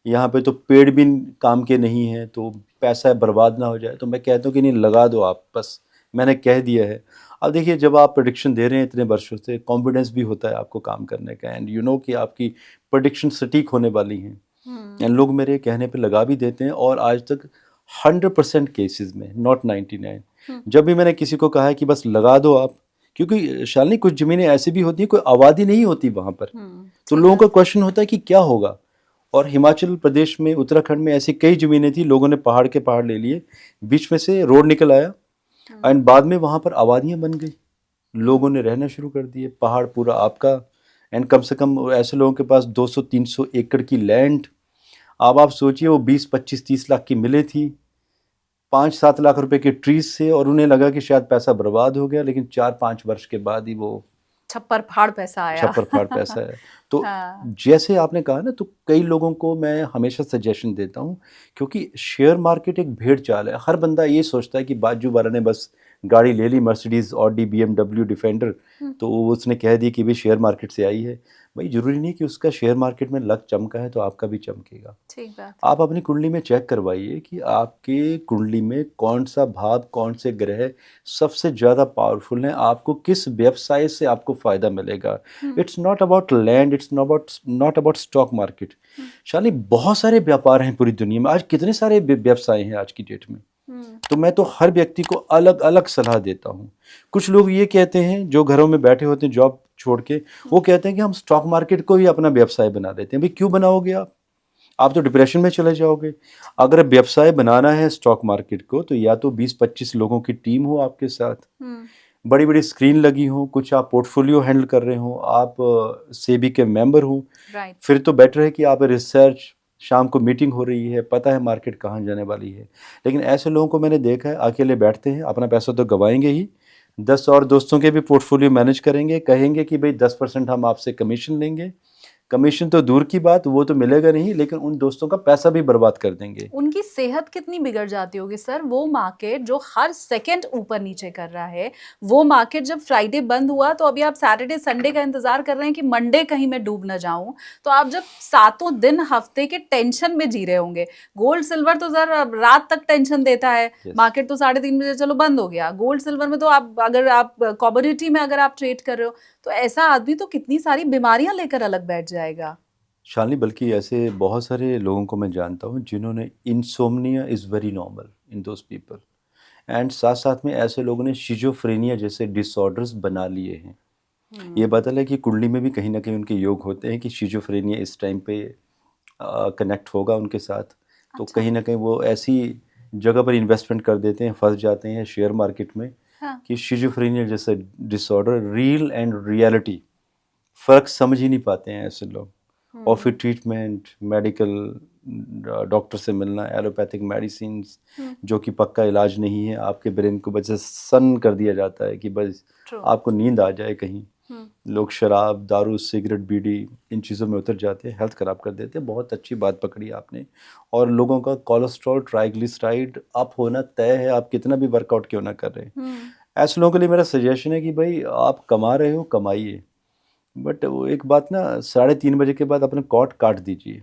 यहाँ पे तो पेड़ भी काम के नहीं है, तो पैसा बर्बाद ना हो जाए। तो मैं कहता हूँ कि नहीं, लगा दो आप, बस मैंने कह दिया है। अब देखिए, जब आप प्रेडिक्शन दे रहे हैं इतने वर्षों से, कॉन्फिडेंस भी होता है आपको काम करने का, एंड यू नो कि आपकी प्रेडिक्शन सटीक होने वाली हैं। लोग मेरे कहने पे लगा भी देते हैं, और आज तक 100% केसेस में, नॉट 99, जब भी मैंने किसी को कहा है कि बस लगा दो आप, क्योंकि शालिनी कुछ ज़मीनें ऐसी भी होती हैं, कोई आबादी नहीं होती वहाँ पर, तो लोगों का क्वेश्चन होता है कि क्या होगा। और हिमाचल प्रदेश में, उत्तराखंड में ऐसी कई ज़मीनें थी, लोगों ने पहाड़ के पहाड़ ले लिए, बीच में से रोड निकल आया, एंड बाद में वहाँ पर आबादियाँ बन गई, लोगों ने रहना शुरू कर दिए, पहाड़ पूरा आपका। एंड कम से कम ऐसे लोगों के पास 200-300 एकड़ की लैंड। अब आप सोचिए, वो 20-25-30 लाख की मिले थी, 5-7 लाख रुपए के ट्रीज से, और उन्हें लगा कि शायद पैसा बर्बाद हो गया, लेकिन 4-5 वर्ष के बाद ही वो छप्पर फाड़ पैसा आया। छप्पर फाड़ पैसा है। तो हाँ। जैसे आपने कहा ना, तो कई लोगों को मैं हमेशा सजेशन देता हूँ, क्योंकि शेयर मार्केट एक भेड़ चाल है। हर बंदा ये सोचता है कि बाजू वाला ने बस गाड़ी ले ली, मर्सिडीज, ऑडी, BMW, डिफेंडर, तो उसने कह दिया कि भाई शेयर मार्केट से आई है। भाई जरूरी नहीं कि उसका शेयर मार्केट में लक चमका है तो आपका भी चमकेगा। ठीक बात। आप अपनी कुंडली में चेक करवाइए कि आपके कुंडली में कौन सा भाव, कौन से ग्रह सबसे ज़्यादा पावरफुल हैं, आपको किस व्यवसाय से आपको फ़ायदा मिलेगा। It's not about land, it's not about stock market. शाली बहुत सारे व्यापार हैं पूरी दुनिया में, आज कितने सारे व्यवसाय हैं आज की डेट में। तो मैं तो हर व्यक्ति को अलग अलग सलाह देता हूँ। कुछ लोग ये कहते हैं, जो घरों में बैठे होते हैं जॉब छोड़ के, वो कहते हैं कि हम स्टॉक मार्केट को ही अपना व्यवसाय बना देते हैं। भाई क्यों बनाओगे आप तो डिप्रेशन में चले जाओगे। अगर व्यवसाय बनाना है स्टॉक मार्केट को, तो या तो 20-25 लोगों की टीम हो आपके साथ, बड़ी बड़ी स्क्रीन लगी हो, कुछ आप पोर्टफोलियो हैंडल कर रहे हो, आप सेबी के मेंबर हो, फिर तो बेटर है कि आप रिसर्च, शाम को मीटिंग हो रही है, पता है मार्केट कहाँ जाने वाली है। लेकिन ऐसे लोगों को मैंने देखा है, अकेले बैठते हैं, अपना पैसा तो गंवाएंगे ही, 10 और दोस्तों के भी पोर्टफोलियो मैनेज करेंगे, कहेंगे कि भाई 10% हम आपसे कमीशन लेंगे। कमीशन तो दूर की बात, वो तो मिलेगा नहीं, लेकिन उन दोस्तों का पैसा भी बर्बाद कर देंगे। उनकी सेहत कितनी बिगड़ जाती होगी सर। वो मार्केट जो हर सेकंड ऊपर नीचे कर रहा है, वो मार्केट जब फ्राइडे बंद हुआ तो अभी आप सैटरडे संडे का इंतजार कर रहे हैं कि मंडे कहीं मैं डूब ना जाऊं। तो आप जब सातों दिन हफ्ते के टेंशन में जी रहे होंगे। गोल्ड सिल्वर तो सर रात तक टेंशन देता है। मार्केट तो 3:30 बजे चलो बंद हो गया। गोल्ड सिल्वर में तो आप अगर आप कमोडिटी में अगर आप ट्रेड कर रहे हो, तो ऐसा आदमी तो कितनी सारी बीमारियां लेकर अलग बैठ जाएगा। शालिनी, बल्कि ऐसे बहुत सारे लोगों को मैं जानता हूँ जिन्होंने, insomnia is very normal in those people, and साथ साथ में ऐसे लोगों ने शिजोफ्रेनिया जैसे डिसऑर्डर्स बना लिए हैं। ये बात है कि कुंडली में भी कहीं ना कहीं उनके योग होते हैं कि शिजोफ्रेनिया इस टाइम पे कनेक्ट होगा उनके साथ। तो कहीं ना कहीं वो ऐसी जगह पर इन्वेस्टमेंट कर देते हैं, फंस जाते हैं शेयर मार्केट में, कि शिजोफ्रेनिया जैसा डिसऑर्डर, रियल एंड रियलिटी फ़र्क समझ ही नहीं पाते हैं ऐसे लोग। और फिर ट्रीटमेंट, मेडिकल, डॉक्टर से मिलना, एलोपैथिक मेडिसिन्स जो कि पक्का इलाज नहीं है, आपके ब्रेन को बस सन कर दिया जाता है कि बस आपको नींद आ जाए कहीं। लोग शराब, दारू, सिगरेट, बीड़ी, इन चीज़ों में उतर जाते हैं, हेल्थ ख़राब कर देते हैं। बहुत अच्छी बात पकड़ी आपने। और लोगों का कोलेस्ट्रॉल, ट्राइग्लिसराइड अप होना तय है, आप कितना भी वर्कआउट क्यों ना कर रहे हैं। ऐसे लोगों के लिए मेरा सजेशन है कि भाई आप कमा रहे हो, कमाइए, बट वो एक बात ना, 3:30 बजे के बाद अपने कॉट काट दीजिए।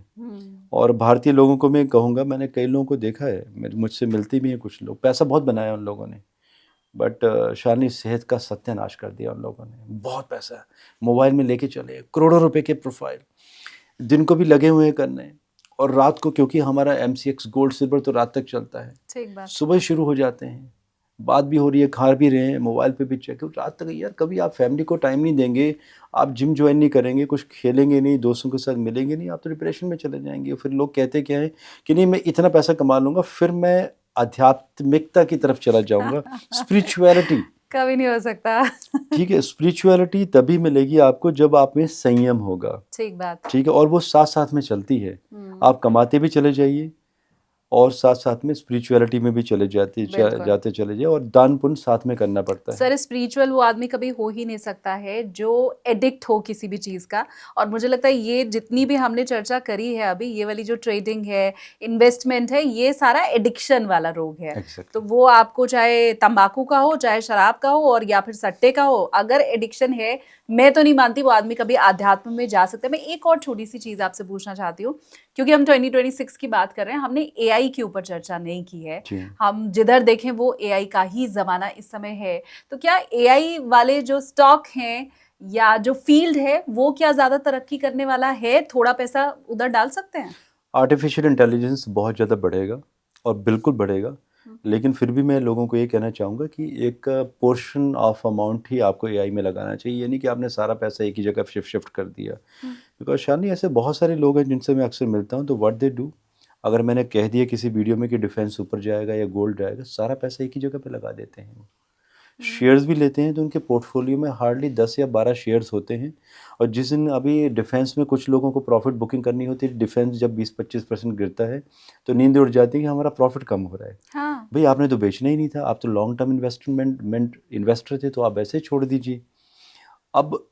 और भारतीय लोगों को मैं कहूँगा, मैंने कई लोगों को देखा है, मुझसे मिलते भी हैं कुछ लोग, पैसा बहुत बनाया उन लोगों ने, बट शालिनी सेहत का सत्यानाश कर दिया उन लोगों ने। बहुत पैसा है, मोबाइल में लेके चले करोड़ों रुपए के प्रोफाइल, दिन को भी लगे हुए हैं करने, और रात को, क्योंकि हमारा MCX गोल्ड सिल्वर तो रात तक चलता है, सुबह शुरू हो जाते हैं, बात भी हो रही है, खा भी रहे हैं, मोबाइल पे भी चेक, रात तक। यार कभी आप फैमिली को टाइम नहीं देंगे, आप जिम ज्वाइन नहीं करेंगे, कुछ खेलेंगे नहीं, दोस्तों के साथ मिलेंगे नहीं, आप तो डिप्रेशन में चले जाएंगे। फिर लोग कहते क्या है कि नहीं मैं इतना पैसा कमा लूँगा, फिर मैं आध्यात्मिकता की तरफ चला जाऊँगा, स्पिरिचुअलिटी। कभी नहीं हो सकता। ठीक है, स्पिरिचुअलिटी तभी मिलेगी आपको जब आप में संयम होगा। ठीक बात। ठीक है, और वो साथ साथ में चलती है। आप कमाते भी चले जाइए, और साथ साथ में स्पिरिचुअलिटी में भी चले जाते चले जाए, और दान पुण्य साथ में करना पड़ता है। सर स्पिरिचुअल वो आदमी कभी हो ही नहीं सकता है जो एडिक्ट हो किसी भी चीज़ का। और मुझे लगता है ये जितनी भी हमने चर्चा करी है अभी, ये वाली जो ट्रेडिंग है, इन्वेस्टमेंट है, ये सारा एडिक्शन वाला रोग है। तो वो आपको चाहे तंबाकू का हो, चाहे शराब का हो, और या फिर सट्टे का हो, अगर एडिक्शन है, मैं तो नहीं मानती वो आदमी कभी आध्यात्म में जा सकता है। मैं एक और छोटी सी चीज़ आपसे पूछना चाहती हूँ, क्योंकि हम 2026 की बात कर रहे हैं, हमने AI के ऊपर चर्चा नहीं की है। हम जिधर देखें वो AI का ही ज़माना इस समय है। तो क्या AI वाले जो स्टॉक हैं या जो फील्ड है, वो क्या ज़्यादा तरक्की करने वाला है? थोड़ा पैसा उधर डाल सकते हैं? आर्टिफिशियल इंटेलिजेंस बहुत ज़्यादा बढ़ेगा और बिल्कुल बढ़ेगा, लेकिन फिर भी मैं लोगों को ये कहना चाहूँगा कि एक पोर्शन ऑफ अमाउंट ही आपको एआई में लगाना चाहिए, ये नहीं कि आपने सारा पैसा एक ही जगह शिफ्ट कर दिया। बिकॉज शालिनी ऐसे बहुत सारे लोग हैं जिनसे मैं अक्सर मिलता हूँ, तो व्हाट दे डू, अगर मैंने कह दिया किसी वीडियो में कि डिफेंस ऊपर जाएगा या गोल्ड जाएगा, सारा पैसा एक ही जगह पे लगा देते हैं। शेयर्स भी लेते हैं तो उनके पोर्टफोलियो में हार्डली 10 या 12 शेयर्स होते हैं, और जिस दिन अभी डिफेंस में कुछ लोगों को प्रॉफिट बुकिंग करनी होती है, डिफेंस जब 20-25% गिरता है तो नींद उड़ जाती है कि हमारा प्रॉफिट कम हो रहा है। हाँ। भाई आपने तो बेचना ही नहीं था, आप तो लॉन्ग टर्म इन्वेस्टर थे, तो आप ऐसे ही छोड़ दीजिए। अब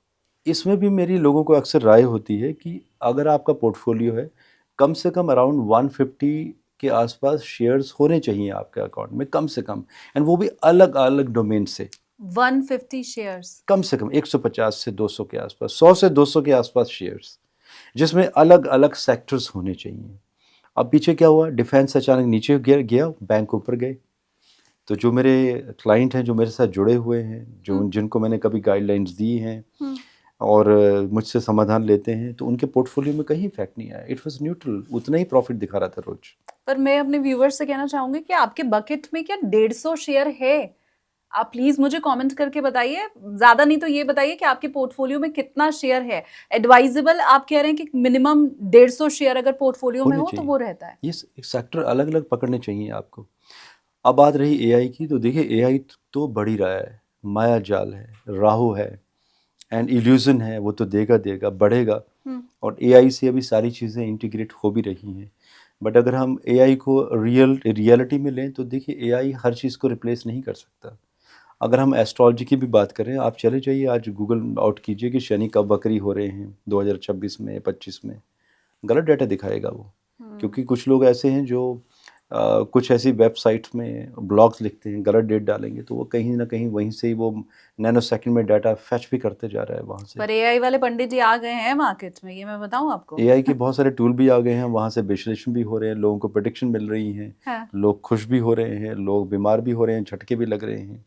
इसमें भी मेरी लोगों को अक्सर राय होती है कि अगर आपका पोर्टफोलियो है, कम से कम अराउंड 150 के आसपास शेयर्स होने चाहिए आपके अकाउंट में, कम से कम, एंड वो भी अलग अलग डोमेन से। 150 शेयर्स। कम से कम 150 से 200 के आसपास, 100 से 200 के आसपास शेयर्स, जिसमें अलग अलग सेक्टर्स होने चाहिए। अब पीछे क्या हुआ, डिफेंस अचानक नीचे गया, बैंक ऊपर गए। तो जो मेरे क्लाइंट हैं, जो मेरे साथ जुड़े हुए हैं, जो जिनको मैंने कभी गाइडलाइंस दी हैं और मुझसे समाधान लेते हैं, तो उनके पोर्टफोलियो में कहीं इफेक्ट नहीं आया। इट वाज न्यूट्रल, उतना ही प्रॉफिट दिखा रहा था रोज। पर मैं अपने व्यूअर्स से कहना चाहूंगी कि आपके बकेट में क्या 150 शेयर है? आप प्लीज मुझे कमेंट करके बताइए, ज्यादा नहीं तो ये बताइए कि आपके पोर्टफोलियो में कितना शेयर है। एडवाइजेबल आप कह रहे हैं कि मिनिमम 150 शेयर अगर पोर्टफोलियो में होने हो तो चाहिए। वो रहता है। ये सेक्टर अलग अलग पकड़ने चाहिए आपको। अब बात रही एआई की, तो देखिए एआई तो बढ़ ही रहा है, माया जाल है, राहु है एंड इल्यूजन है, वो तो देगा बढ़ेगा। और एआई से अभी सारी चीज़ें इंटीग्रेट हो भी रही हैं। बट अगर हम एआई को रियलिटी में लें, तो देखिए एआई हर चीज़ को रिप्लेस नहीं कर सकता। अगर हम एस्ट्रोलॉजी की भी बात करें, आप चले जाइए आज गूगल आउट कीजिए कि शनि कब वक्री हो रहे हैं 2026 में, 25 में, गलत डाटा दिखाएगा वो। क्योंकि कुछ लोग ऐसे हैं जो कुछ ऐसी वेबसाइट्स में ब्लॉग्स लिखते हैं, गलत डेट डालेंगे, तो वो कहीं ना कहीं वहीं से ही वो नैनो सेकंड में डाटा फैच भी करते जा रहा है वहाँ से। पर एआई वाले पंडित जी आ गए हैं मार्केट में, ये मैं बताऊं आपको। एआई के बहुत सारे टूल भी आ गए हैं, वहाँ से विश्लेषण भी हो रहे हैं, लोगों को प्रेडिक्शन मिल रही हैं। हाँ। लोग खुश भी हो रहे हैं, लोग बीमार भी हो रहे हैं, झटके भी लग रहे हैं।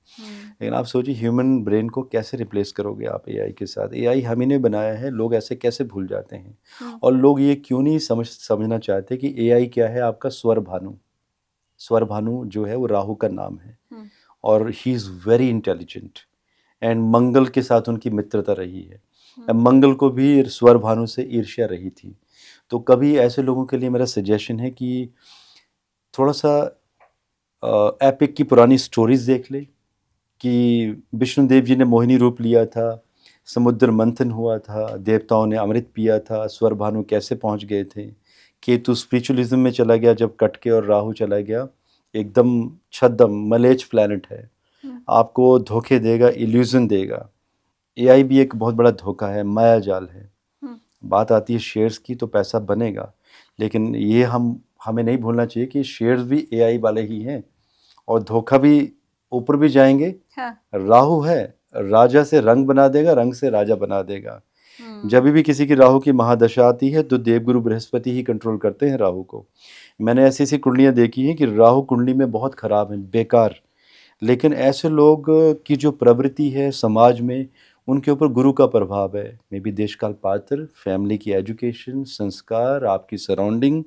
लेकिन आप सोचिए ह्यूमन ब्रेन को कैसे रिप्लेस करोगे आप एआई के साथ? एआई हम ही ने बनाया है, लोग ऐसे कैसे भूल जाते हैं? और लोग ये क्यों नहीं समझना चाहते कि एआई क्या है? आपका स्वर भानु। स्वर भानु जो है वो राहु का नाम है, और he is very intelligent, and Mangal के साथ उनकी मित्रता रही है। मंगल को भी स्वर भानु से ईर्ष्या रही थी। तो कभी ऐसे लोगों के लिए मेरा सजेशन है कि थोड़ा सा एपिक की पुरानी स्टोरीज देख ले, कि विष्णुदेव जी ने मोहिनी रूप लिया था, समुद्र मंथन हुआ था, देवताओं ने अमृत पिया था, स्वर भानु कैसे पहुंच गए थे। केतु स्पिरिचुअलिज्म में चला गया जब कट के, और राहु चला गया एकदम छद्म मलेच प्लैनेट है, आपको धोखे देगा, इल्यूजन देगा। एआई भी एक बहुत बड़ा धोखा है, माया जाल है। बात आती है शेयर्स की, तो पैसा बनेगा, लेकिन ये हमें नहीं भूलना चाहिए कि शेयर्स भी एआई वाले ही हैं, और धोखा भी ऊपर भी जाएंगे। हाँ। राहु है, राजा से रंग बना देगा, रंग से राजा बना देगा। जब भी किसी की राहु की महादशा आती है, तो देवगुरु बृहस्पति ही कंट्रोल करते हैं राहु को। मैंने ऐसी ऐसी कुंडलियाँ देखी हैं कि राहु कुंडली में बहुत खराब है, बेकार, लेकिन ऐसे लोग की जो प्रवृत्ति है समाज में, उनके ऊपर गुरु का प्रभाव है। मे बी देश काल पात्र, फैमिली की एजुकेशन, संस्कार, आपकी सराउंडिंग।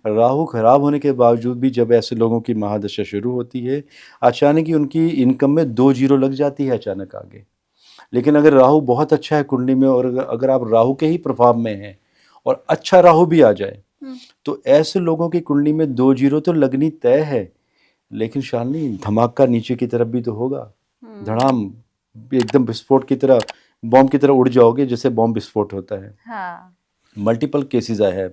राहु खराब होने के बावजूद भी जब ऐसे लोगों की महादशा शुरू होती है, अचानक ही उनकी इनकम में 2 जीरो लग जाती है अचानक आगे। लेकिन अगर राहु बहुत अच्छा है कुंडली में, और अगर आप राहु के ही प्रभाव में हैं और अच्छा राहु भी आ जाए, तो ऐसे लोगों की कुंडली में 2 जीरो तो लगनी तय है। लेकिन शालिनी, धमाका नीचे की तरफ भी तो होगा, धड़ाम, एकदम विस्फोट की तरह, बॉम्ब की तरह उड़ जाओगे, जैसे बॉम्ब विस्फोट होता है। हाँ। मल्टीपल केसेस आए हैं।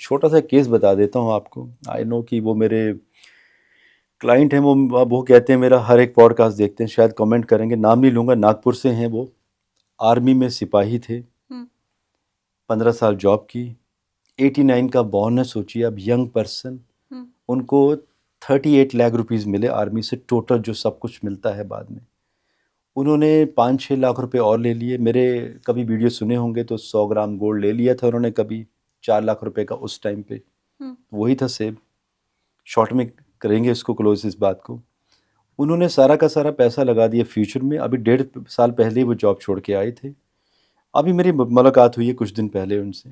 छोटा सा केस बता देता हूँ आपको। आई नो कि वो मेरे क्लाइंट हैं, वो कहते हैं मेरा हर एक पॉडकास्ट देखते हैं, शायद कमेंट करेंगे, नाम नहीं लूँगा, नागपुर से हैं वो। आर्मी में सिपाही थे, 15 साल जॉब की, 89 का बोनस, सोचिए अब, यंग पर्सन। उनको 38 लाख रुपीज़ मिले आर्मी से, टोटल जो सब कुछ मिलता है बाद में। उन्होंने 5-6 लाख रुपए और ले लिए। मेरे कभी वीडियो सुने होंगे तो 100 ग्राम गोल्ड ले लिया था उन्होंने कभी, 4 लाख रुपए का उस टाइम पे। वही था सेब। शॉर्ट में करेंगे इसको क्लोज, इस बात को। उन्होंने सारा का सारा पैसा लगा दिया फ्यूचर में। अभी 1.5 साल पहले ही वो जॉब छोड़ के आए थे। अभी मेरी मुलाकात हुई है कुछ दिन पहले उनसे।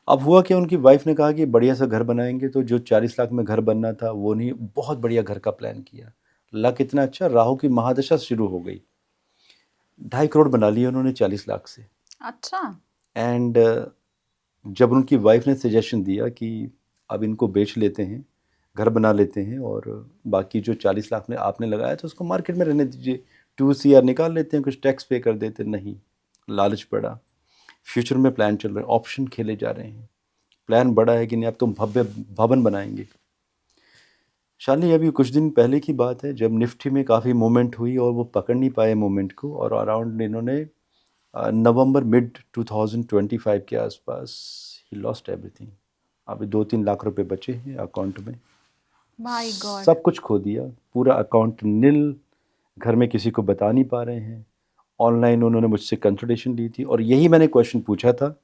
अब हुआ कि उनकी वाइफ ने कहा कि बढ़िया सा घर बनाएंगे, तो जो 40 लाख में घर बनना था वो नहीं, बहुत बढ़िया घर का प्लान किया। लक इतना अच्छा, राहु की महादशा शुरू हो गई, 2.5 करोड़ बना लिए उन्होंने 40 लाख से। अच्छा। एंड जब उनकी वाइफ ने सजेशन दिया कि अब इनको बेच लेते हैं, घर बना लेते हैं, और बाकी जो 40 लाख ने आपने लगाया तो उसको मार्केट में रहने दीजिए, 2 CR निकाल लेते हैं, कुछ टैक्स पे कर देते। नहीं, लालच पड़ा, फ्यूचर में प्लान चल रहे हैं, ऑप्शन खेले जा रहे हैं, प्लान बड़ा है कि नहीं अब तुम भव्य भवन बनाएंगे। शालिनी, अभी कुछ दिन पहले की बात है जब निफ्टी में काफ़ी मूवमेंट हुई और वो पकड़ नहीं पाए मूवमेंट को, और अराउंड इन्होंने नवंबर मिड 2025 के आसपास ही लॉस्ट एवरीथिंग। अभी 2-3 लाख रुपए बचे हैं अकाउंट में। My God. सब कुछ खो दिया, पूरा अकाउंट नील, घर में किसी को बता नहीं पा रहे हैं। ऑनलाइन उन्होंने मुझसे कंसल्टेशन ली थी और यही मैंने क्वेश्चन पूछा था,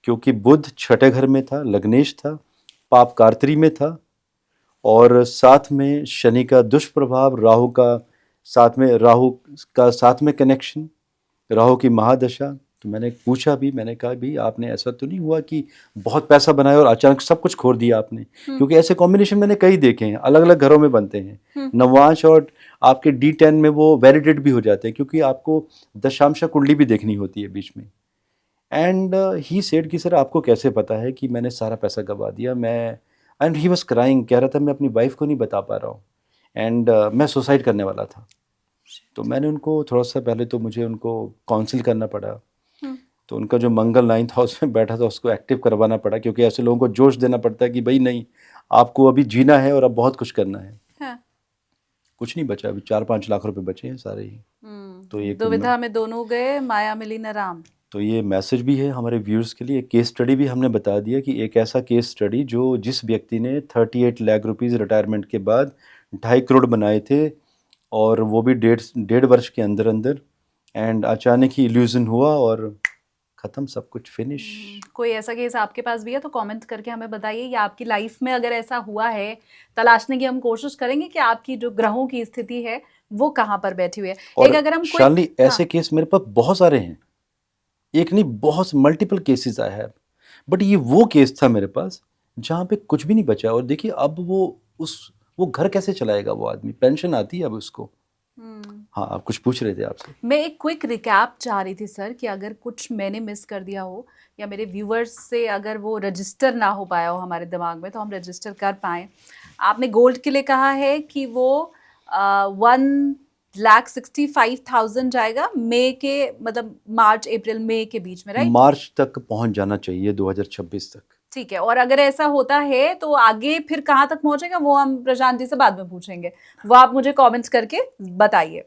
क्योंकि बुध छठे घर में था, लग्नेश था, पाप कार्तरी में था, और साथ में शनि का दुष्प्रभाव, राहु का साथ में कनेक्शन, राहु की महादशा। तो मैंने पूछा भी, मैंने कहा भी आपने ऐसा तो नहीं हुआ कि बहुत पैसा बनाया और अचानक सब कुछ खो दिया आपने? क्योंकि ऐसे कॉम्बिनेशन मैंने कई देखे हैं, अलग अलग घरों में बनते हैं। नवांश और आपके D10 में वो वैलिडेट भी हो जाते हैं, क्योंकि आपको दशांशा कुंडली भी देखनी होती है बीच में। एंड ही सेड कि सर आपको कैसे पता है कि मैंने सारा पैसा गवा दिया? एंड ही वॉज क्राइंग, कह रहा था मैं अपनी वाइफ को नहीं बता पा रहा हूँ, एंड मैं सुसाइड करने वाला था। तो मैंने उनको थोड़ा सा, पहले तो मुझे उनको काउंसिल करना पड़ा, तो उनका जो मंगल 9th हाउस में बैठा था उसको एक्टिव करवाना पड़ा, क्योंकि ऐसे लोगों को जोश देना पड़ता है कि भाई नहीं, आपको अभी जीना है और अब बहुत कुछ करना है। हाँ। कुछ नहीं बचा, अभी 4-5 लाख रुपए बचे हैं सारे ही। तो एक दुविधा में दोनों गए, माया मिली न राम। तो ये मैसेज भी है हमारे व्यूअर्स के लिए। केस स्टडी भी हमने बता दिया कि एक ऐसा केस स्टडी जो जिस व्यक्ति ने 38 लाख रुपीज़ रिटायरमेंट के बाद 2.5 करोड़ बनाए थे, और वो भी डेढ़ वर्ष के अंदर अंदर, एंड अचानक ही इल्यूजन हुआ और ख़त्म, सब कुछ फिनिश। कोई ऐसा केस आपके पास भी है तो कमेंट करके हमें बताइए, या आपकी लाइफ में अगर ऐसा हुआ है, तलाशने की हम कोशिश करेंगे कि आपकी जो ग्रहों की स्थिति है वो कहाँ पर बैठी हुई है। और एक अगर हम शालिनी, ऐसे केस मेरे पास बहुत सारे हैं, एक नहीं, बहुत मल्टीपल केसेस आए हैं, बट ये वो केस था मेरे पास जहाँ पे कुछ भी नहीं बचा। और देखिए अब वो घर कैसे चलाएगा वो आदमी, पेंशन आती है अब उसको। हाँ, आप कुछ पूछ रहे थे आपसे। मैं एक क्विक रिकैप चाह रही थी सर, कि अगर कुछ मैंने मिस कर दिया हो या मेरे व्यूवर्स से अगर वो रजिस्टर ना हो पाया हो हमारे दिमाग में, तो हम रजिस्टर कर पाएँ। आपने गोल्ड के लिए कहा है कि वो 1,65,000 जाएगा मई के, मतलब मार्च अप्रैल मई के बीच में, राइट? मार्च तक पहुंच जाना चाहिए, 2026 तक। ठीक है। और अगर ऐसा होता है तो आगे फिर कहाँ तक पहुंचेगा वो हम प्रशांत जी से बाद में पूछेंगे, वो आप मुझे कमेंट्स करके बताइए।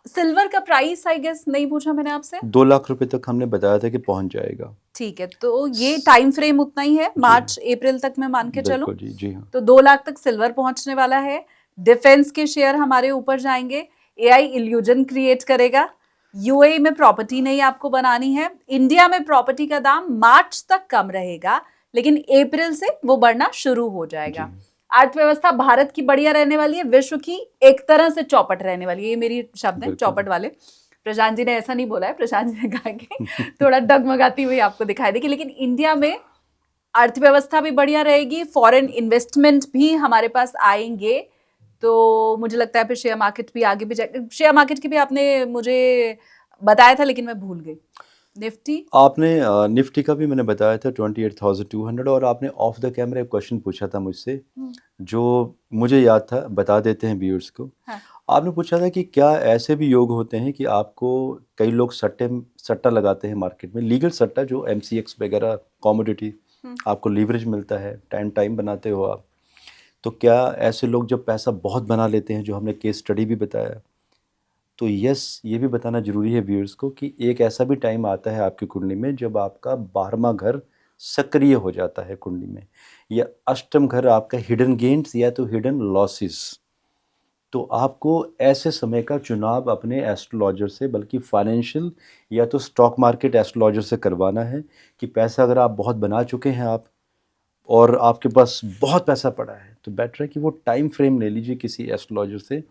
सिल्वर का प्राइस आई गेस नहीं पूछा मैंने आपसे। 2 लाख रुपए तक हमने बताया था कि पहुंच जाएगा। ठीक है, तो ये टाइम फ्रेम उतना ही है, मार्च अप्रैल तक मैं मान के चलूं? बिल्कुल जी, जी हाँ। तो 2 लाख तक सिल्वर पहुंचने वाला है। डिफेंस के शेयर हमारे ऊपर जाएंगे, एआई इल्यूजन क्रिएट करेगा, यूएई में प्रॉपर्टी नहीं आपको बनानी है, इंडिया में प्रॉपर्टी का दाम मार्च तक कम रहेगा, लेकिन अप्रैल से वो बढ़ना शुरू हो जाएगा। अर्थव्यवस्था भारत की बढ़िया रहने वाली है, विश्व की एक तरह से चौपट रहने वाली है। ये मेरी शब्द है, चौपट वाले। प्रशांत जी ने ऐसा नहीं बोला है, प्रशांत जी ने कहा कि थोड़ा डगमगाती हुई आपको दिखाई देगी, लेकिन इंडिया में अर्थव्यवस्था भी बढ़िया रहेगी, फॉरेन इन्वेस्टमेंट भी हमारे पास आएंगे। तो मुझे लगता है फिर शेयर मार्केट भी आगे भी जाएगा। शेयर मार्केट की भी आपने मुझे बताया था लेकिन मैं भूल गई। निफ्टी आपने निफ्टी का भी मैंने बताया था 28,200, और आपने ऑफ द कैमरा एक क्वेश्चन पूछा था मुझसे जो मुझे याद था, बता देते हैं व्यूअर्स को। हाँ। आपने पूछा था कि क्या ऐसे भी योग होते हैं कि आपको, कई लोग सट्टा लगाते हैं मार्केट में, लीगल सट्टा, जो MCX वगैरह कॉमोडिटी, आपको लीवरेज मिलता है, टाइम बनाते हो आप। तो क्या ऐसे लोग जब पैसा बहुत बना लेते हैं, जो हमने केस स्टडी भी बताया, तो यस, ये भी बताना जरूरी है व्यूअर्स को कि एक ऐसा भी टाइम आता है आपकी कुंडली में जब आपका 12वां घर सक्रिय हो जाता है कुंडली में, या अष्टम घर आपका हिडन गेन्स या तो हिडन लॉसेस। तो आपको ऐसे समय का चुनाव अपने एस्ट्रोलॉजर से, बल्कि फाइनेंशियल या तो स्टॉक मार्केट एस्ट्रोलॉजर से करवाना है कि पैसा अगर आप बहुत बना चुके हैं आप, और आपके पास बहुत पैसा पड़ा है, तो बेटर है कि वो टाइम फ्रेम ले लीजिए किसी एस्ट्रोलॉजर से,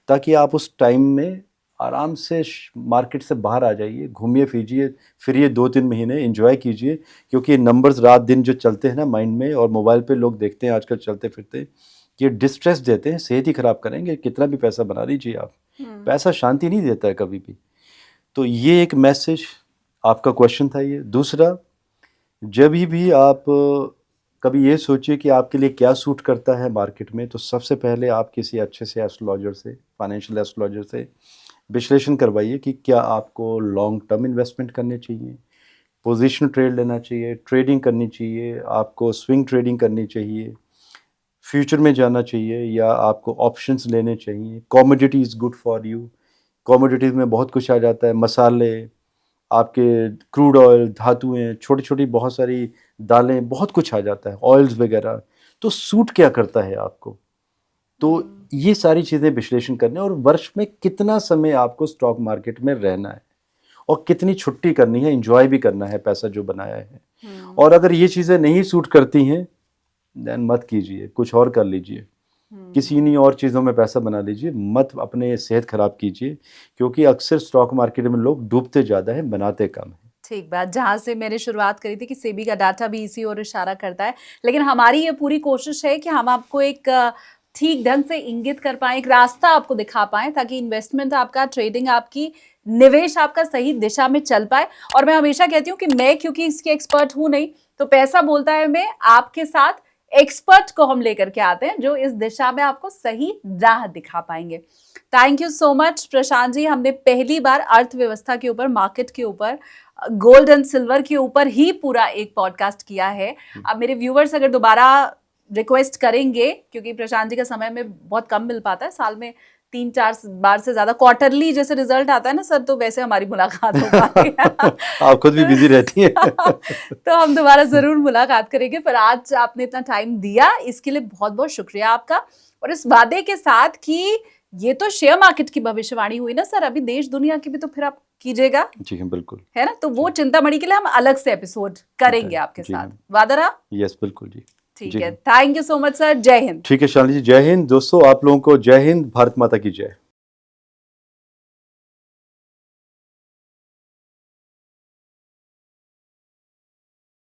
ताकि आप उस टाइम में आराम से मार्केट से बाहर आ जाइए, घूमिए फिरिए 2-3 महीने एंजॉय कीजिए, क्योंकि नंबर्स रात दिन जो चलते हैं ना माइंड में, और मोबाइल पे लोग देखते हैं आजकल चलते फिरते, ये डिस्ट्रेस देते हैं, सेहत ही खराब करेंगे। कितना भी पैसा बना लीजिए आप, पैसा शांति नहीं देता है कभी भी। तो ये एक मैसेज, आपका क्वेश्चन था ये। दूसरा, जब भी आप कभी ये सोचिए कि आपके लिए क्या सूट करता है मार्केट में, तो सबसे पहले आप किसी अच्छे से एस्ट्रोलॉजर से, फाइनेंशियल एस्ट्रोलॉजर से विश्लेषण करवाइए कि क्या आपको लॉन्ग टर्म इन्वेस्टमेंट करने चाहिए, पोजीशन ट्रेड लेना चाहिए, ट्रेडिंग करनी चाहिए, आपको स्विंग ट्रेडिंग करनी चाहिए, फ्यूचर में जाना चाहिए, या आपको ऑप्शंस लेने चाहिए। Commodity is good for you. Commodities में बहुत कुछ आ जाता है, मसाले, आपके क्रूड ऑयल, धातुएं, छोटी छोटी बहुत सारी दालें, बहुत कुछ आ जाता है, ऑयल्स वगैरह। तो सूट क्या करता है आपको, तो ये सारी चीज़ें विश्लेषण करने, और वर्ष में कितना समय आपको स्टॉक मार्केट में रहना है, और कितनी छुट्टी करनी है, एंजॉय भी करना है पैसा जो बनाया है। और अगर ये चीज़ें नहीं सूट करती हैं, देन मत कीजिए, कुछ और कर लीजिए, किसी नहीं और चीज़ों में पैसा बना लीजिए, मत अपने सेहत खराब कीजिए, क्योंकि अक्सर स्टॉक मार्केट में लोग डूबते ज़्यादा हैं, बनाते कम हैं। ठीक बात, जहां से मैंने शुरुआत करी थी कि सेबी का डाटा भी इसी ओर इशारा करता है, लेकिन हमारी ये पूरी कोशिश है कि हम आपको एक ठीक ढंग से इंगित कर पाए, एक रास्ता आपको दिखा पाए, ताकि इन्वेस्टमेंट आपका, ट्रेडिंग आपकी, निवेश आपका सही दिशा में चल पाए। और मैं हमेशा कहती हूँ कि मैं क्योंकि इसकी एक्सपर्ट हूं नहीं, तो पैसा बोलता है मैं आपके साथ एक्सपर्ट को हम लेकर के आते हैं, जो इस दिशा में आपको सही राह दिखा पाएंगे। Thank you so much Prashant ji. हमने पहली बार अर्थव्यवस्था के ऊपर, मार्केट के ऊपर, गोल्ड एंड सिल्वर के ऊपर ही पूरा एक पॉडकास्ट किया है। अब मेरे व्यूवर्स अगर दोबारा रिक्वेस्ट करेंगे, क्योंकि प्रशांत जी का समय में बहुत कम मिल पाता है, साल में 3-4 बार से ज्यादा क्वार्टरली जैसे रिजल्ट आता है ना सर, तो वैसे हमारी मुलाकात हो पाती है। आप खुद भी बिजी रहती हैं। तो हम दोबारा जरूर मुलाकात करेंगे, पर आज आपने इतना टाइम दिया, इसके लिए बहुत बहुत शुक्रिया आपका। और इस वादे के साथ कि ये तो शेयर मार्केट की भविष्यवाणी हुई ना सर, अभी देश दुनिया की भी तो फिर आप कीजिएगा। जी हाँ, बिल्कुल, है ना, तो वो चिंतामणि के लिए हम अलग से एपिसोड करेंगे आपके जी साथ। हाँ। वादा रहा? यस, बिल्कुल जी। ठीक जी है, हाँ। Thank you so much sir. जय हिंद। ठीक है शालिनी जी, जय हिंद। दोस्तों, आप लोगों को जय हिंद, भारत माता की जय।